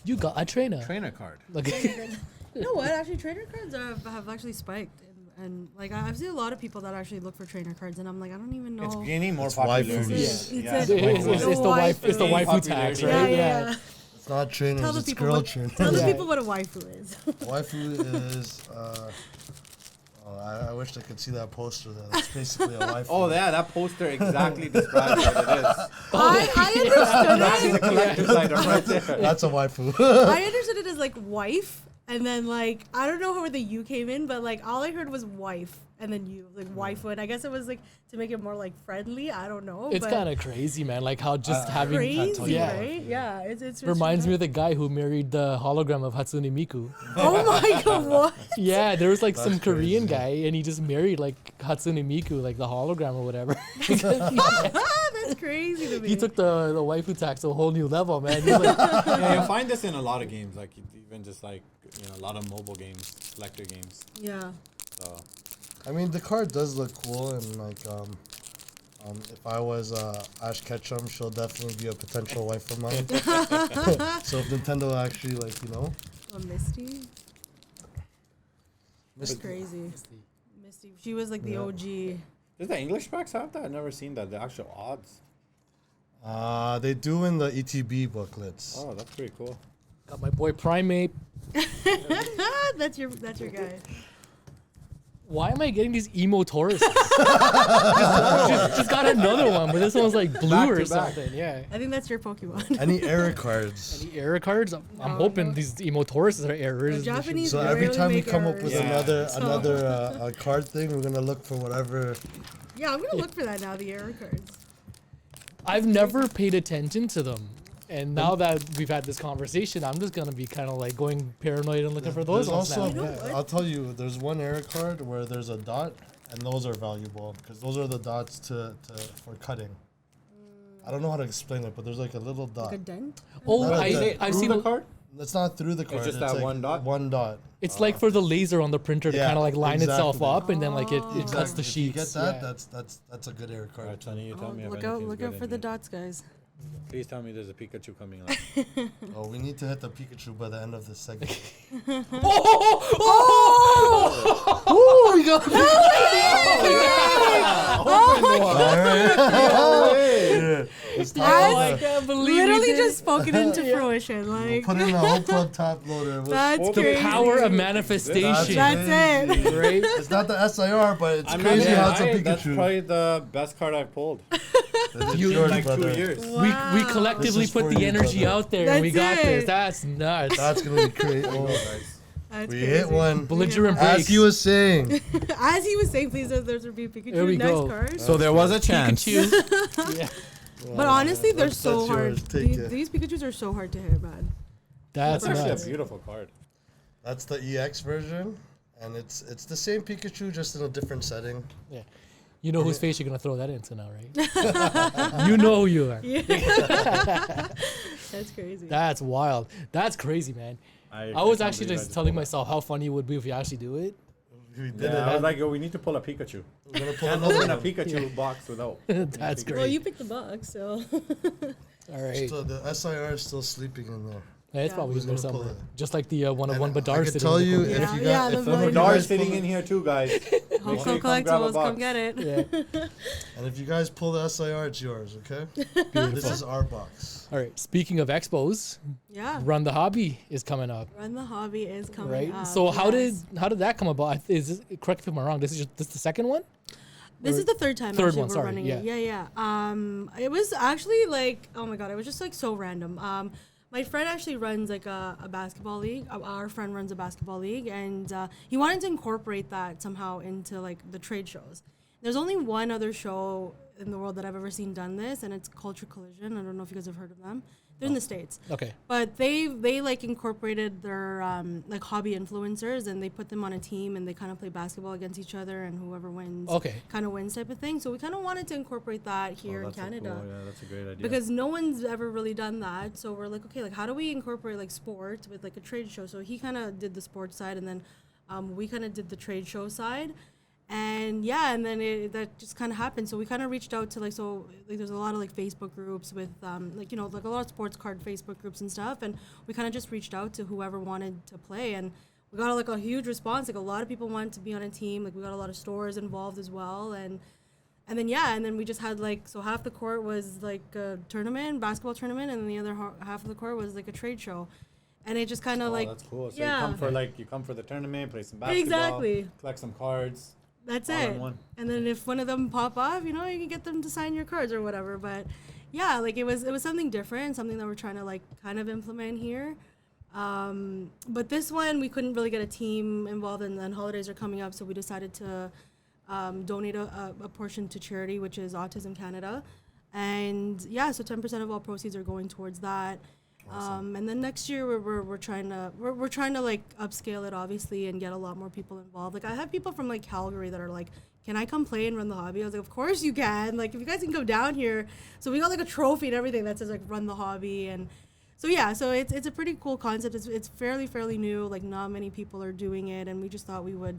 You got a trainer. Trainer card. Look, You know what? Actually, trainer cards have actually spiked, and like I've seen a lot of people that actually look for trainer cards, and I'm like, I don't even know. It's gaining more It's popularity. waifus. It's it's the waifu tax, right? Yeah, Yeah. yeah. It's not trainers, Tell the it's people girl what, trainers. tell the Yeah. people what a waifu is. Waifu is. I wish they could see that poster there. That's basically a waifu. Oh, yeah, that poster exactly describes what it is. I understood That is a it. collector's item right there. That's a waifu. I understood it as like wife, and then like I don't know where the U came in, but like all I heard was wife, and then you like waifu, and I guess it was like to make it more like friendly. I don't know. It's but kind of crazy, man. Like how just having crazy, yeah. right? Yeah, it's Reminds me of the guy who married the hologram of Hatsune Miku. Oh my god, what? Yeah, there was like some Korean crazy. guy, and he just married like Hatsune Miku, like the hologram or whatever. That's crazy to me. He took the waifu tax to a whole new level, man. He's like, Yeah, you'll find this in a lot of games, like even just like, a lot of mobile games, selector games. Yeah. Oh. So, I mean, the card does look cool, and like, if I was Ash Ketchum, she'll definitely be a potential wife of mine. So if Nintendo actually, like, Oh, Misty. That's crazy. Misty. She was like the OG. does the English packs have that? I've never seen that. The actual odds. they do in the ETB booklets. Oh, that's pretty cool. got my boy Primate. That's your guy. Why am I getting these emo Tauruses? just got another one, but this one's like blue Back or to back. something. Yeah. I think that's your Pokemon. Any error cards? Any error cards? I'm hoping these emo Tauruses are errors. The Japanese So every rarely time we make come up errors. with Yeah. another card thing, we're gonna look for whatever. Yeah, I'm gonna look for that now. The error cards. I've never paid attention to them. And now that we've had this conversation, I'm just gonna be kind of like going paranoid and looking for those There's ones also, now. You know what? I'll tell you, there's one error card where there's a dot, and those are valuable because those are the dots for cutting. I don't know how to explain it, but there's like a little dot. Like a dent. Oh, Not I've Through seen the card? It's not through the card. just that like one dot? One dot. It's like for the laser on the printer to Yeah, kind of like line itself exactly. up, and then like it cuts the If you sheets. get that, yeah. that's a good error card. Alright, Tony, you tell me if Look anything's good out for in the here. dots, guys. Please tell me there's a Pikachu coming. Like, Oh, we need to hit the Pikachu by the end of this segment. Oh, we got I can't believe Literally it. just spoken into fruition. Like Put in a Hope Club top loader. that's The crazy. power of manifestation. That's it. Right? It's not the SIR, but it's I'm not crazy gonna how it's a lie, that's Pikachu. probably the best card I've pulled It's You- yours, in like brother. 2 years. Wow. We collectively This is put for the you, energy brother. out there, and we got That's this. it. That's nuts. That's gonna be crazy. Oh, That's we crazy. hit one. Belligerent As breaks. he was saying. As he was saying, please there's a Pikachu. There we Nice go. card. So there was a chance. Pikachu. Yeah, But honestly, they're That's so hard. yours. Take it. These Pikachus are so hard to hit, man. that's That's actually nuts. a beautiful card. That's the EX version, and it's the same Pikachu, just in a different setting. Yeah. You know whose face you're gonna throw that into now, right? You know who you are. That's crazy. That's wild. That's crazy, man. I was actually just telling myself how funny it would be if you actually do it. We did Yeah, I it. was like, yo, we need to pull a Pikachu. We're gonna pull Can't another open a one. Pikachu box without. That's great. Well, you picked the box, so. All right. So the SIR is still sleeping in there. Yeah, it's Yeah. probably in Who's there gonna pull somewhere. it? Just like the one of And one I Badar could sitting tell in the you corner. if Yeah, you yeah, got the if Badar you Dar's guys sitting pull in it- here too, guys. Hope Make Club sure you come grab a Collectibles, come box. get it. Yeah. and if you guys pull the SIR, it's yours. Okay. This is our box. All right. Speaking of expos, Yeah. Run the Hobby is coming up, Run the Hobby is coming right? up. So how yes. did that come about? Is this, correct me if I'm wrong? This is the second one. This is the third time Third actually one, we're sorry, running yeah. it. Yeah. It was actually like, oh my god, it was just like so random. My friend actually runs like a basketball league. Our friend runs a basketball league, and he wanted to incorporate that somehow into like the trade shows. There's only one other show in the world that I've ever seen done this, and it's Culture Collision. I don't know if you guys have heard of them. They're in the States. Okay. But they like incorporated their like hobby influencers, and they put them on a team, and they kind of play basketball against each other, and whoever wins Okay. kind of wins type of thing. So we kind of wanted to incorporate that here in Canada Yeah, that's a great idea. because no one's ever really done that. So we're like, okay, like how do we incorporate like sports with like a trade show? So he kind of did the sports side, and then we kind of did the trade show side. And yeah, and then that just kind of happened. So we kind of reached out to like there's a lot of like Facebook groups with like a lot of sports card Facebook groups and stuff, and we kind of just reached out to whoever wanted to play, and we got like a huge response. Like a lot of people wanted to be on a team. Like we got a lot of stores involved as well, and then we just had like, so half the court was like a basketball tournament, and then the other half of the court was like a trade show. And it just kind of like, that's cool. So yeah. you come for the tournament, play some basketball, Exactly. collect some cards. That's all in it. one. And then if one of them pop off, you can get them to sign your cards or whatever. But yeah, like it was something different, something that we're trying to like kind of implement here. But this one we couldn't really get a team involved, and then holidays are coming up, so we decided to donate a portion to charity, which is Autism Canada. And yeah, so 10% of all proceeds are going towards that. Awesome. And then next year we're trying to like upscale it obviously and get a lot more people involved. Like I have people from like Calgary that are like, can I come play and run the hobby? I was like, of course you can. Like if you guys can come down here. So we got like a trophy and everything that says like run the hobby. And so yeah, so it's a pretty cool concept. It's fairly new. Like not many people are doing it, and we just thought we would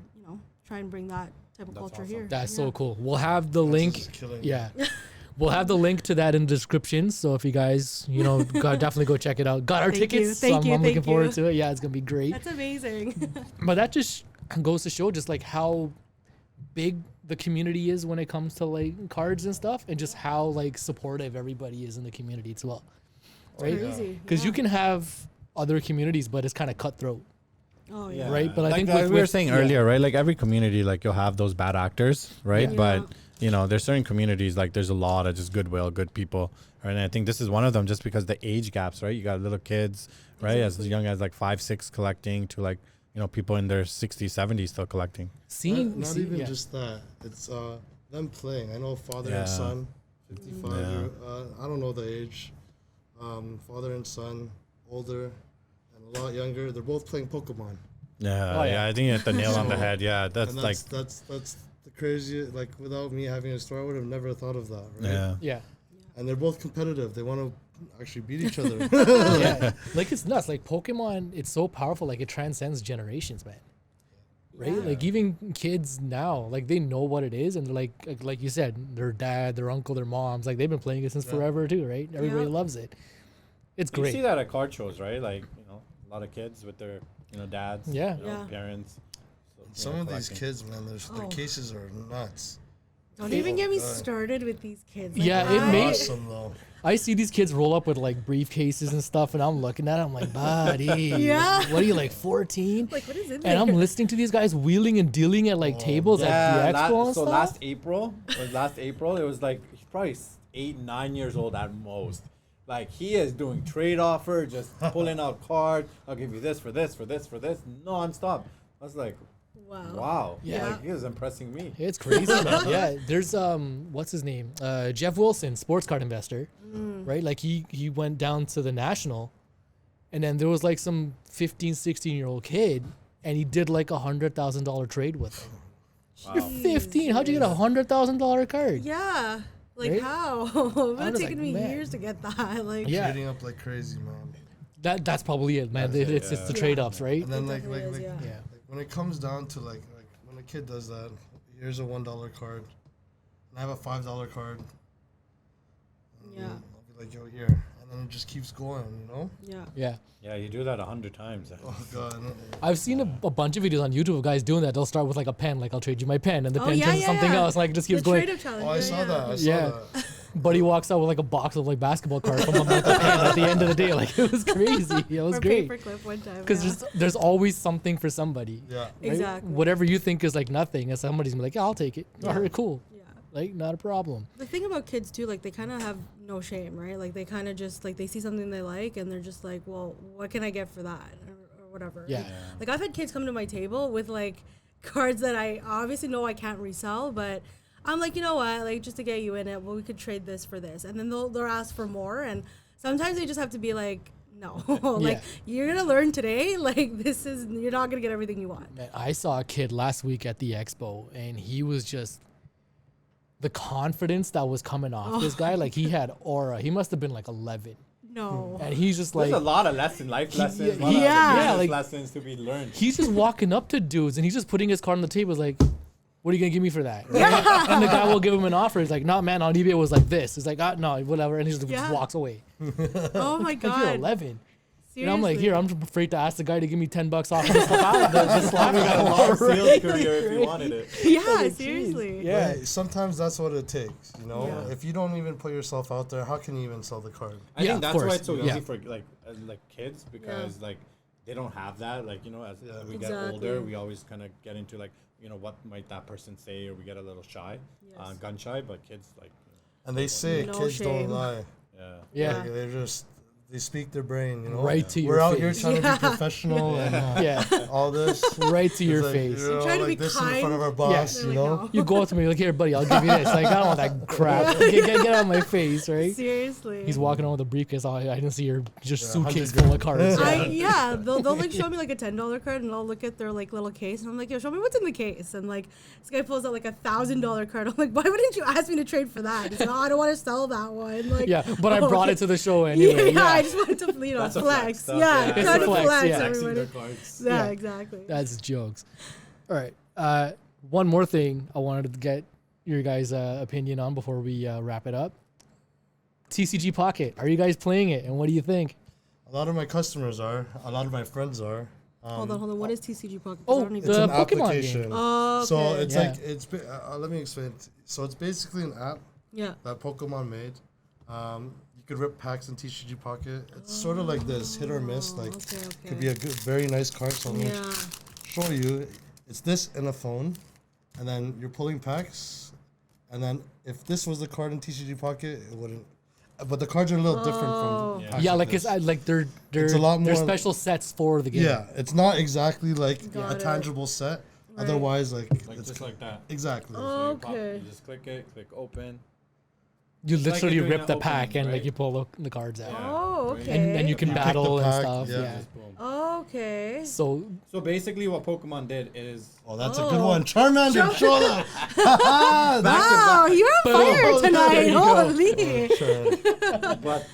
try and bring that type of culture awesome. here. That's Yeah. so cool. We'll have the link. is killing Yeah. We'll have the link to that in the description. So if you guys, definitely go check it out. Got our Thank you, tickets. thank so you, I'm looking thank forward you. to it. Yeah, it's going to be great. That's amazing. But that just goes to show just like how big the community is when it comes to like cards and stuff, and just how like supportive everybody is in the community as well. Right? Crazy. Because you yeah. can have other communities, but it's kind of cutthroat. Oh yeah. Right, but I like think that with- we were with- saying yeah. earlier, right? Like every community, like you'll have those bad actors, right? Yeah. But there's certain communities, like there's a lot of just goodwill, good people, right? And I think this is one of them, just because the age gaps, right? You got little kids, right, as young as like 5, 6 collecting, to like people in their 60s, 70s still collecting. Not even just that. It's them playing. I know father and son, 55. I don't know the age. Father and son, older and a lot younger. They're both playing Pokemon. Yeah, I think you hit the nail on the head. Yeah, that's And like, that's the crazy. Like without me having a store, I would have never thought of that. Right? Yeah. And they're both competitive. They want to actually beat each other. Yeah. Like it's nuts. Like Pokemon, it's so powerful. Like it transcends generations, man. Right? Yeah. Like even kids now, like they know what it is, and they're like you said, their dad, their uncle, their moms, like they've been playing it since forever too, right? Everybody Yeah. loves it. It's you great. see that at card shows, right? Like, a lot of kids with their, dads, Yeah. Yeah. parents. So, Some of these collecting. kids, man, their Oh. cases are nuts. Don't even get me God. started with these kids. Yeah, it I- may- Awesome though. I see these kids roll up with like briefcases and stuff, and I'm looking at it, I'm like, buddy, Yeah. what are you, like 14? Like what is in And I'm there? listening to these guys wheeling and dealing at like tables at the expo and so stuff. last April, it was like he's probably 8, 9 years old at most. Like he is doing trade offer, just pulling out card. I'll give you this for this, for this, for this, nonstop. I was like, wow. Yeah. Like he is impressing me. It's crazy, man. Yeah, there's what's his name? Jeff Wilson, sports card investor, right? Like he went down to the National, and then there was like some 15, 16-year-old kid, and he did like $100,000 trade with him. You're 15. How'd you get $100,000 card? Yeah. Like Right? how? It would have was taken like, me man. years to get that. Like Yeah. Trading up like crazy, man. That's probably it, man. It's the Yeah. trade ups, right? And then like definitely is, yeah. Yeah. when it comes down to like when a kid does that, here's a $1 card, and I have a $5 card. Yeah. I'll be like, yo, here, and then it just keeps going, you know? Yeah. Yeah. Yeah, you do that 100 times. Oh god. I've seen a bunch of videos on YouTube of guys doing that. They'll start with like a pen, like I'll trade you my pen, and the Oh, pen yeah, turns to yeah, something yeah. else, like it just keeps The going. trade-up challenge. Oh, I saw that. I saw Yeah. that. Buddy walks out with like a box of like basketball cards from him with a pen at the end of the day. Like it was crazy. It was Or great. paperclip one time. Because there's always something for somebody. Yeah. right? Exactly. Whatever you think is like nothing, and somebody's gonna be like, yeah, I'll take it. All right, cool. Yeah. Like not a problem. The thing about kids too, like they kind of have no shame, right? Like they kind of just like they see something they like and they're just like, well, what can I get for that or whatever. Yeah. Like I've had kids come to my table with like cards that I obviously know I can't resell, but I'm like, you know what, like just to get you in it, well, we could trade this for this, and then they'll ask for more, and sometimes they just have to be like, no, like you're gonna learn today, like this is you're not gonna get everything you want. Man, I saw a kid last week at the expo, and he was just the confidence that was coming off this guy. Like he had aura. He must have been like 11, No. and he's just There's like a lot of life lessons, yeah, yeah, like- lessons to be learned. he's just walking up to dudes, and he's just putting his card on the table. Like, what are you gonna give me for that? Right? And the guy will give him an offer. He's like, no, man, on eBay it was like this. He's like, no, whatever, and he just Yeah. walks away. Oh my Like you're god. 11. Seriously. And I'm like, here, I'm afraid to ask the guy to give me $10 off the slap. The slap got a long sales career if you wanted it. Yeah, Jeez. seriously. Yeah. But sometimes that's what it takes, you know? Yeah. If you don't even put yourself out there, how can you even sell the card? I Yeah, think of that's course. why it's so Yeah. easy for like kids because like they don't have that. Like, you know, as we get Exactly. older, we always kind of get into like, you know, what might that person say, or we get a little shy, Yes. gun shy. But kids like, And they say No kids shame. don't lie. yeah. Yeah. Like, they just, they speak their brain, you know? Right to your We're out face. here trying to be professional and Yeah. all this. Right to your It's like, face. You know, Trying to like be this in front kind. of our boss, They're you like, know? no. You go up to me like, here, buddy, I'll give you this. Like, I don't want that crap. Get out of my face, right? Seriously. He's walking on with a briefcase. Oh, I didn't see your just Yeah, suitcase 100 full of cards. They'll like show me like a $10 card, and I'll look at their like little case, and I'm like, yo, show me what's in the case. And like this guy pulls out like $1,000 card. I'm like, why wouldn't you ask me to trade for that? He's like, oh, I don't want to sell that one. Like, Yeah, but I oh, brought okay. it to the show anyway. Yeah, I Yeah, just wanted to That's a flex. flex stuff, Yeah, yeah. It's trying a to flex, flex yeah. Flexing their everybody. cards. Yeah, Yeah. exactly. that's jokes. All right. One more thing I wanted to get your guys' opinion on before we wrap it up. TCG Pocket. Are you guys playing it, and what do you think? A lot of my customers are. A lot of my friends are. Hold on. What is TCG Pocket? 'Cause Oh, I don't even the It's an Pokemon application. game. Oh, okay. So it's Yeah. like, let me explain. So it's basically an app yeah. that Pokemon made. You could rip packs in TCG Pocket. It's sort of like this, hit or miss. Like, Okay, okay. could be a good, very nice card. So I'm Yeah. gonna show you. It's this in a phone, and then you're pulling packs, and then if this was the card in TCG Pocket, it wouldn't. But the cards are a little different from Yeah. packs Yeah, like like this. it's like they're It's a lot they're more- special sets for the game. Yeah, it's not exactly like Got a it. tangible set. Right. Otherwise, like Like it's just like that. exactly. So you pop- Okay. you just click it, click open. You like literally you're doing rip an the opening, pack and like right? you pull the cards out. Yeah. Oh, Right. okay. And you can You pick the battle and pack, stuff. yeah. Yeah. Just boom. Okay. So So basically, what Pokemon did is Oh, that's a Oh. good one. Charmander, show them. Wow, you're on fire Boom. There tonight. you go. Holy. But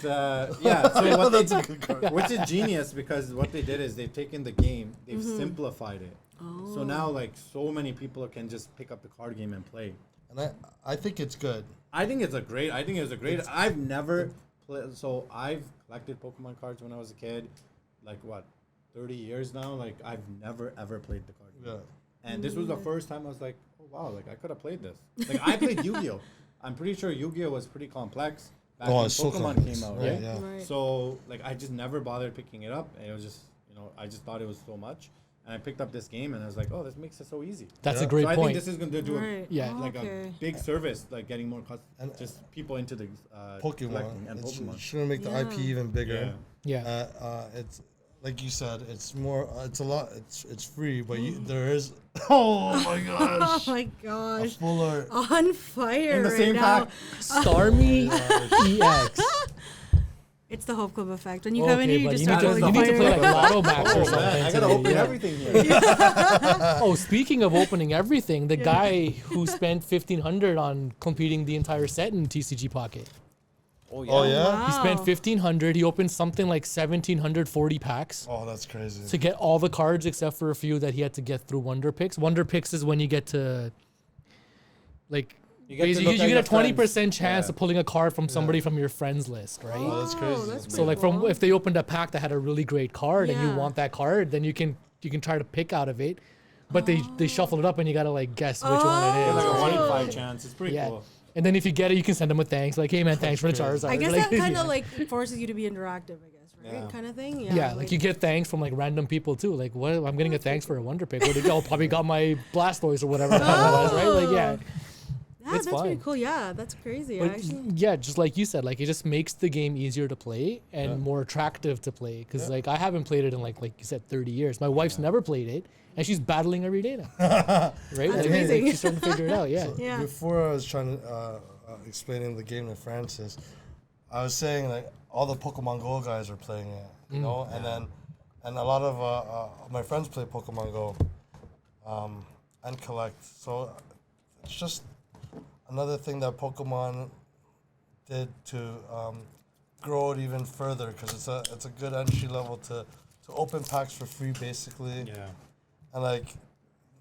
yeah, so what they That's a good card. which is genius because what they did is they've taken the game, they've Mm-hmm. simplified it. Oh. So now like so many people can just pick up the card game and play. And I think it's good. I think it's a great. I've never played. So I've collected Pokemon cards when I was a kid, like what, 30 years now. Like I've never ever played the card game. Yeah. And this was the first time I was like, oh wow, like I could have played this. Like I played Yu-Gi-Oh. I'm pretty sure Yu-Gi-Oh was pretty complex back Oh, when it's so Pokemon complex. came out, Yeah, right? yeah. Right. So like I just never bothered picking it up, and it was just I just thought it was so much, and I picked up this game, and I was like, oh, this makes it so easy. that's a Yeah. great So I point. think this is gonna do Right. Yeah. like Okay. a big service, like getting more And- just people into the Pokemon. collecting and It's Pokemon. just gonna make the Yeah. IP even bigger. yeah. It's like you said. It's more. It's a lot. It's free, but there is. Oh my Oh gosh! my A gosh. full art. On fire In the right same now. pack. Starmie EX. It's the Hope Club effect. When you come in here, Okay, you but just you need start to, rolling you need to play fire. like Lotto Max or Oh, something. man, I gotta today, open yeah. everything here. Oh, speaking of opening everything, the guy who spent $1,500 on completing the entire set in TCG Pocket. Oh Oh yeah. He spent Wow. $1,500. He opened something like 1,740 packs Oh, that's crazy. to get all the cards except for a few that he had to get through Wonder Picks. Wonder Picks is when you get to like You get, basically, you get a 20% chance of pulling a card from somebody from your friends list, right? Oh, that's crazy. That's So like pretty from cool. if they opened a pack that had a really great card and you Yeah. want that card, then you can try to pick out of it, but they shuffle it up and you gotta like guess which one it is. like a Oh. 1 in 5 chance. It's pretty Yeah. cool. And then if you get it, you can send them a thanks, like, hey man, thanks for the Charizard. I guess Like, that kind yeah. of like forces you to be interactive, I guess, right? Yeah. Kind of thing. Yeah, like you get thanks from like random people too. Like, what? I'm getting a thanks for a Wonder Pick. Where'd it go? Probably got my Blastoise or whatever the hell it was, right? Like, yeah. Yeah, It's that's pretty fine. cool. Yeah, that's crazy. But Actually. yeah, just like you said, like it just makes the game easier to play and more attractive to play. Because like I haven't played it in like you said 30 years. My wife's never played it, and she's battling every day now. Right? Like, amazing. she's starting to figure it out. Yeah. Yeah. Before I was trying to explaining the game to Francis, I was saying like all the Pokemon Go guys are playing it, you know, and a lot of my friends play Pokemon Go, and collect. So it's just another thing that Pokemon did to grow it even further, because it's a good entry level to open packs for free basically. Yeah. And like,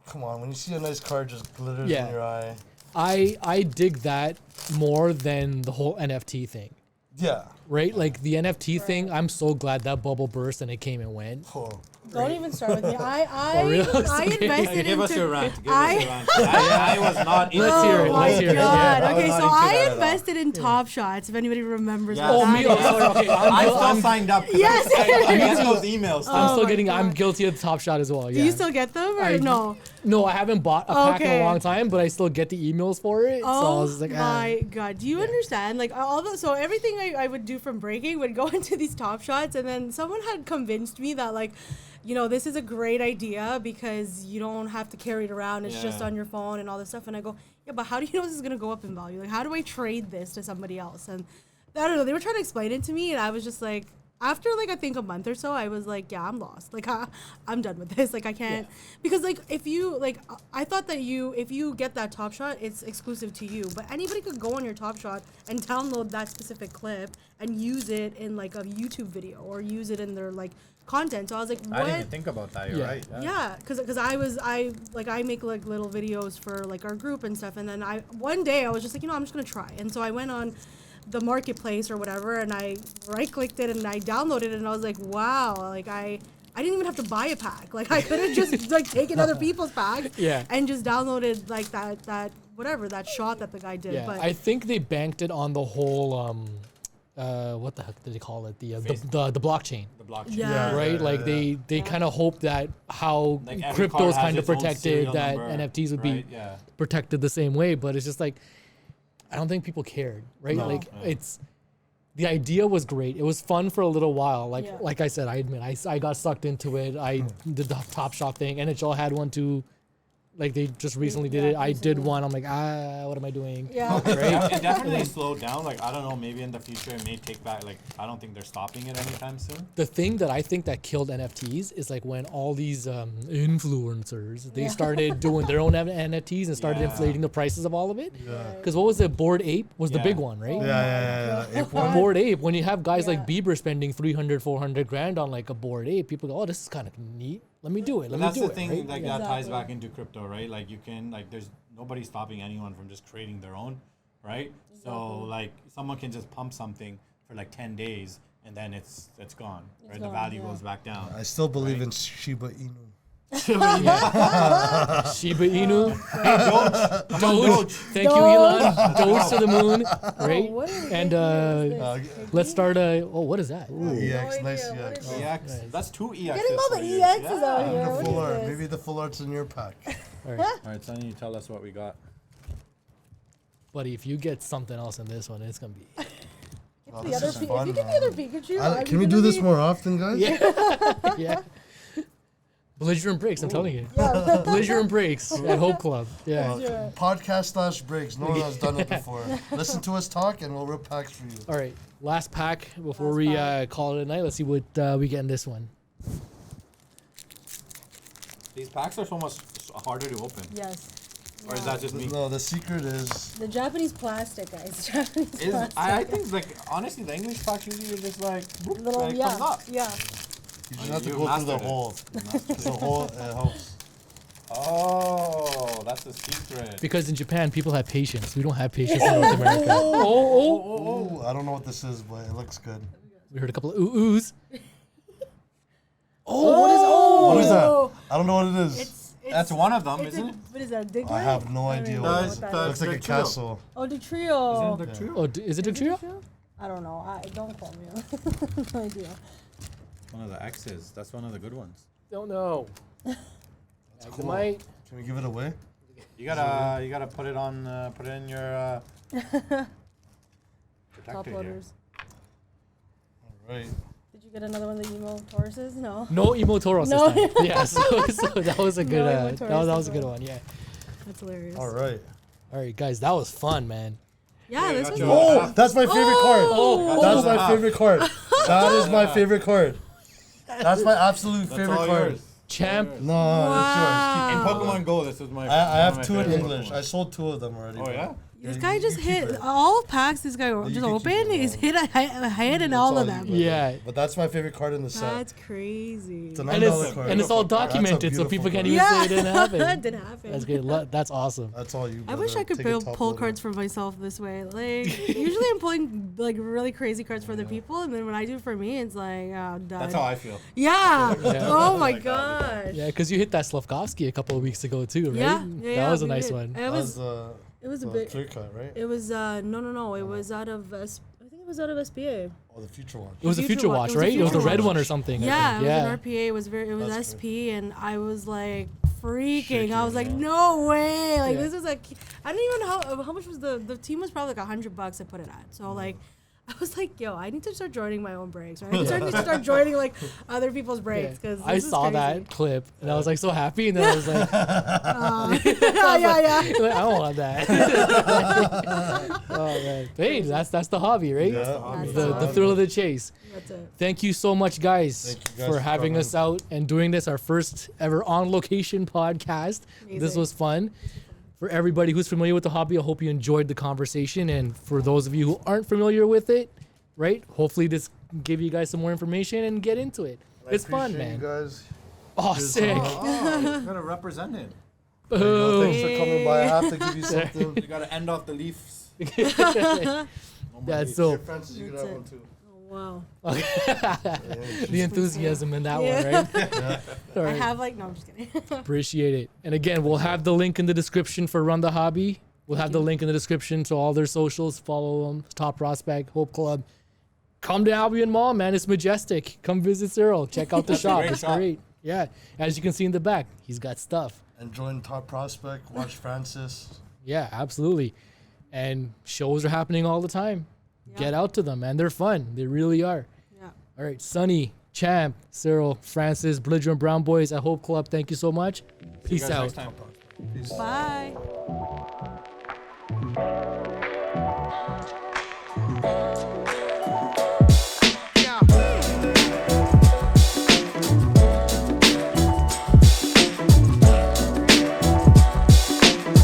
come on, when you see a nice card just glitters Yeah. in your eye. I dig that more than the whole NFT thing. Yeah. Right? Like the NFT thing, I'm so glad that bubble burst and it came and went. Cool. Don't even start with me. I really? I invested Give us into. your rant. Give I- us your rant. I was not. Let's hear it. Oh Let's my hear it. god. Yeah. I Okay, was so not into I that at all. invested in Top Shots. If anybody remembers. Yeah. what Oh, that me? is. Oh, sorry. Okay. I still I'm signed up. Yes. I get those emails. I'm Oh still my getting. I'm God. guilty of the Top Shot as well. Yeah. Do you still get them or I- no? No, I haven't bought a pack in Okay. a long time, but I still get the emails for it. so I Oh was like, my god! Do you understand? Like so everything I would do from breaking would go into these Top Shots, and then someone had convinced me that like, you know, this is a great idea because you don't have to carry it around. It's just Yeah. on your phone and all this stuff. And I go, yeah, but how do you know this is gonna go up in value? Like, how do I trade this to somebody else? And I don't know. They were trying to explain it to me, and I was just like. After like I think a month or so, I was like, yeah, I'm lost. Like I'm done with this. Like I can't because like if you like I thought that if you get that Top Shot, it's exclusive to you. But anybody could go on your Top Shot and download that specific clip and use it in like a YouTube video or use it in their like content. So I was like, what? I didn't even think about that. You're Yeah. right. Yeah, because I make like little videos for like our group and stuff, and then one day I was just like, you know, I'm just gonna try, and so I went on the marketplace or whatever, and I right-clicked it and I downloaded it, and I was like, wow, like I didn't even have to buy a pack, like I could have just like taken other people's packs, Yeah. and just downloaded like that whatever that shot that the guy did, yeah. but I think they banked it on the whole what the heck did they call it? The blockchain. The blockchain. Yeah. Right, like they kind of hope that how Like every crypto card is has kind of its own protected, serial that number, NFTs would right? be Yeah. protected the same way. But it's just like I don't think people cared, right? No. Like it's the idea was great. It was fun for a little while. Like Yeah. like I said, I admit I got sucked into it. I did the Top Shot thing. NHL had one too. Like they just recently did it. I did one. I'm like, what am I doing? yeah. It definitely slowed down. Like I don't know, maybe in the future it may take back. Like I don't think they're stopping it anytime soon. The thing that I think that killed NFTs is like when all these influencers they started doing their own NFTs and started Yeah. inflating the prices of all of it. Yeah. Because what was it? Bored Ape was the Yeah. big one, right? Yeah. Ape one. Bored Ape. When you have guys Yeah. like Bieber spending 300, 400 grand on like a Bored Ape, people go, "Oh, this is kind of neat. Let me do it. Let me That's do the it." thing, right? like Yeah. that ties Exactly. back into crypto, right? Like you can, like, there's nobody stopping anyone from just creating their own, right? So like someone can just pump something for like 10 days and then it's gone, right? The gone, value yeah. goes back down. I still believe in Shiba Inu. Shiba Inu. Doge. Doge. Thank you, Elon. Doge to the moon, right? what are we And thinking here? let's start a. Oh, what is that? EX, idea. nice What EX. is it? EX. That's two EXs. Getting all the for you. EXs out here. The What full is art. this? Maybe the full art's in your pack. All right, All right, Sonny, you tell us what we got. buddy. If you get something else in this one, it's gonna be. Oh, The this other is if fun, you get the man. other Pikachu, Can we do this more often, guys? Yeah. Belligerent breaks. I'm telling you. Belligerent breaks at Hope Club. Yeah. Podcast / breaks. No one has done it before. Listen to us talk, and we'll rip packs for you. All right. Last pack before Last we pack. call it a night. Let's see what we get in this one. These packs are so much harder to open. Yes. Or is that just me? No, the secret is The Japanese plastic, guys. Japanese Is, plastic. I think, like, honestly, the English packs usually are just like, whoop, Little, like, yeah, comes up. yeah. you just have to You go through the mastered it. hole. Because the hole helps. Oh, that's the secret. Because in Japan, people have patience. We don't have patience in North America. Oh. Ooh, I don't know what this is, but it looks good. We heard a couple of ooh-oohs. What is that? I don't know what it is. That's one of them, isn't it? What is that? Dig I have no idea what it is. That's It looks like a the trio. castle. Oh, the trio. Isn't it the trio? Oh, is it a trio? I don't know. Don't call me. No idea. One of the X's. That's one of the good ones. Don't know. Cool. Might. Can we give it away? You gotta put it on. Put it in your. Top protector here. loaders. All right. Did you get another one of the emo Tauruses? No. No emo Toros No. this time. Yeah, so that was a good. No emo that Tauros was a this good one. one. Yeah. That's hilarious. All right. All right, guys, that was fun, man. Yeah, this was. Oh, that's my favorite card. Oh. That's my favorite card. That is my favorite card. That's my absolute That's favorite all card. yours. Champ. No, Wow. In Pokemon Go, this is my. it's yours. I one of have my two in favorite English. Pokemon. I sold 2 of them already. Oh but- yeah. This Yeah, guy you just can keep hit it. all packs. This guy You just can keep opened. it, He's yeah. hit in That's all of all them. you, Yeah. But that's my favorite card in the set. That's crazy. It's a And $9 it's, card. and it's all That's a documented, so people beautiful can't card. even say it didn't happen. That didn't happen. That's good. That's awesome. That's all you. I wish I could pull cards for myself this way. Like usually I'm pulling like really crazy cards for other people, and then when I do it for me, it's like oh, done. That's how I feel. Yeah. Yeah. Oh my Like that. gosh. Yeah, because you hit that Slavkovsky a couple of weeks ago too, right? Yeah. That was a we nice did. one. It was it was a bit. clear cut, right? It was no. It was out of I think it was out of SPA. Oh, the future watch. It was a Future Future Watch. Watch, It was a right? It was the Future red Watch. one or something. I Yeah, think. it was an RPA. It was That's SP, and I was like freaking. Shaking, I was like, yeah. no way! Like Yeah. this is like I didn't even know how much was the team was probably like $100 I put it at. So like. I was like, yo, I need to start joining my own breaks, right? I need to start joining like other people's breaks because I saw that clip and I was like so happy, and then I was like, yeah. I don't want that. Oh man, hey, that's the hobby, right? Yeah. The thrill of the chase. That's it. Thank you so much, guys, Thank you guys for for having coming. us out and doing this, our first ever on location podcast. This Amazing. was fun. For everybody who's familiar with the hobby, I hope you enjoyed the conversation. And for those of you who aren't familiar with it, right, hopefully this give you guys some more information and get into it. It's fun, Appreciate man. You guys. Oh, Cheers. sick. Oh, you gotta represent it. Boom. Thanks for coming by. I have to give you something. You gotta end off the Leafs. That's so Francis, you can That's have it. one too. Oh, wow. the enthusiasm in that Yeah. one, right? All I right. have like no, I'm just kidding. Appreciate it. And again, we'll have the link in the description for Run the Hobby. We'll have the link in the description to all their socials. Follow them. Top Prospect, Hope Club. Come to Albion Mall, man. It's majestic. Come visit Cyril. Check out the shop. great It's shop. great. Yeah. As you can see in the back, he's got stuff. And join Top Prospect. Watch Francis. Yeah, absolutely. And shows are happening all the time. Get out to them, man. They're fun. They really are. Yeah. All right, Sonny, Champ, Cyril, Francis, Belligerent Brown Boys at Hope Club. Thank you so much. See you Peace guys out. next time. Peace. Bye.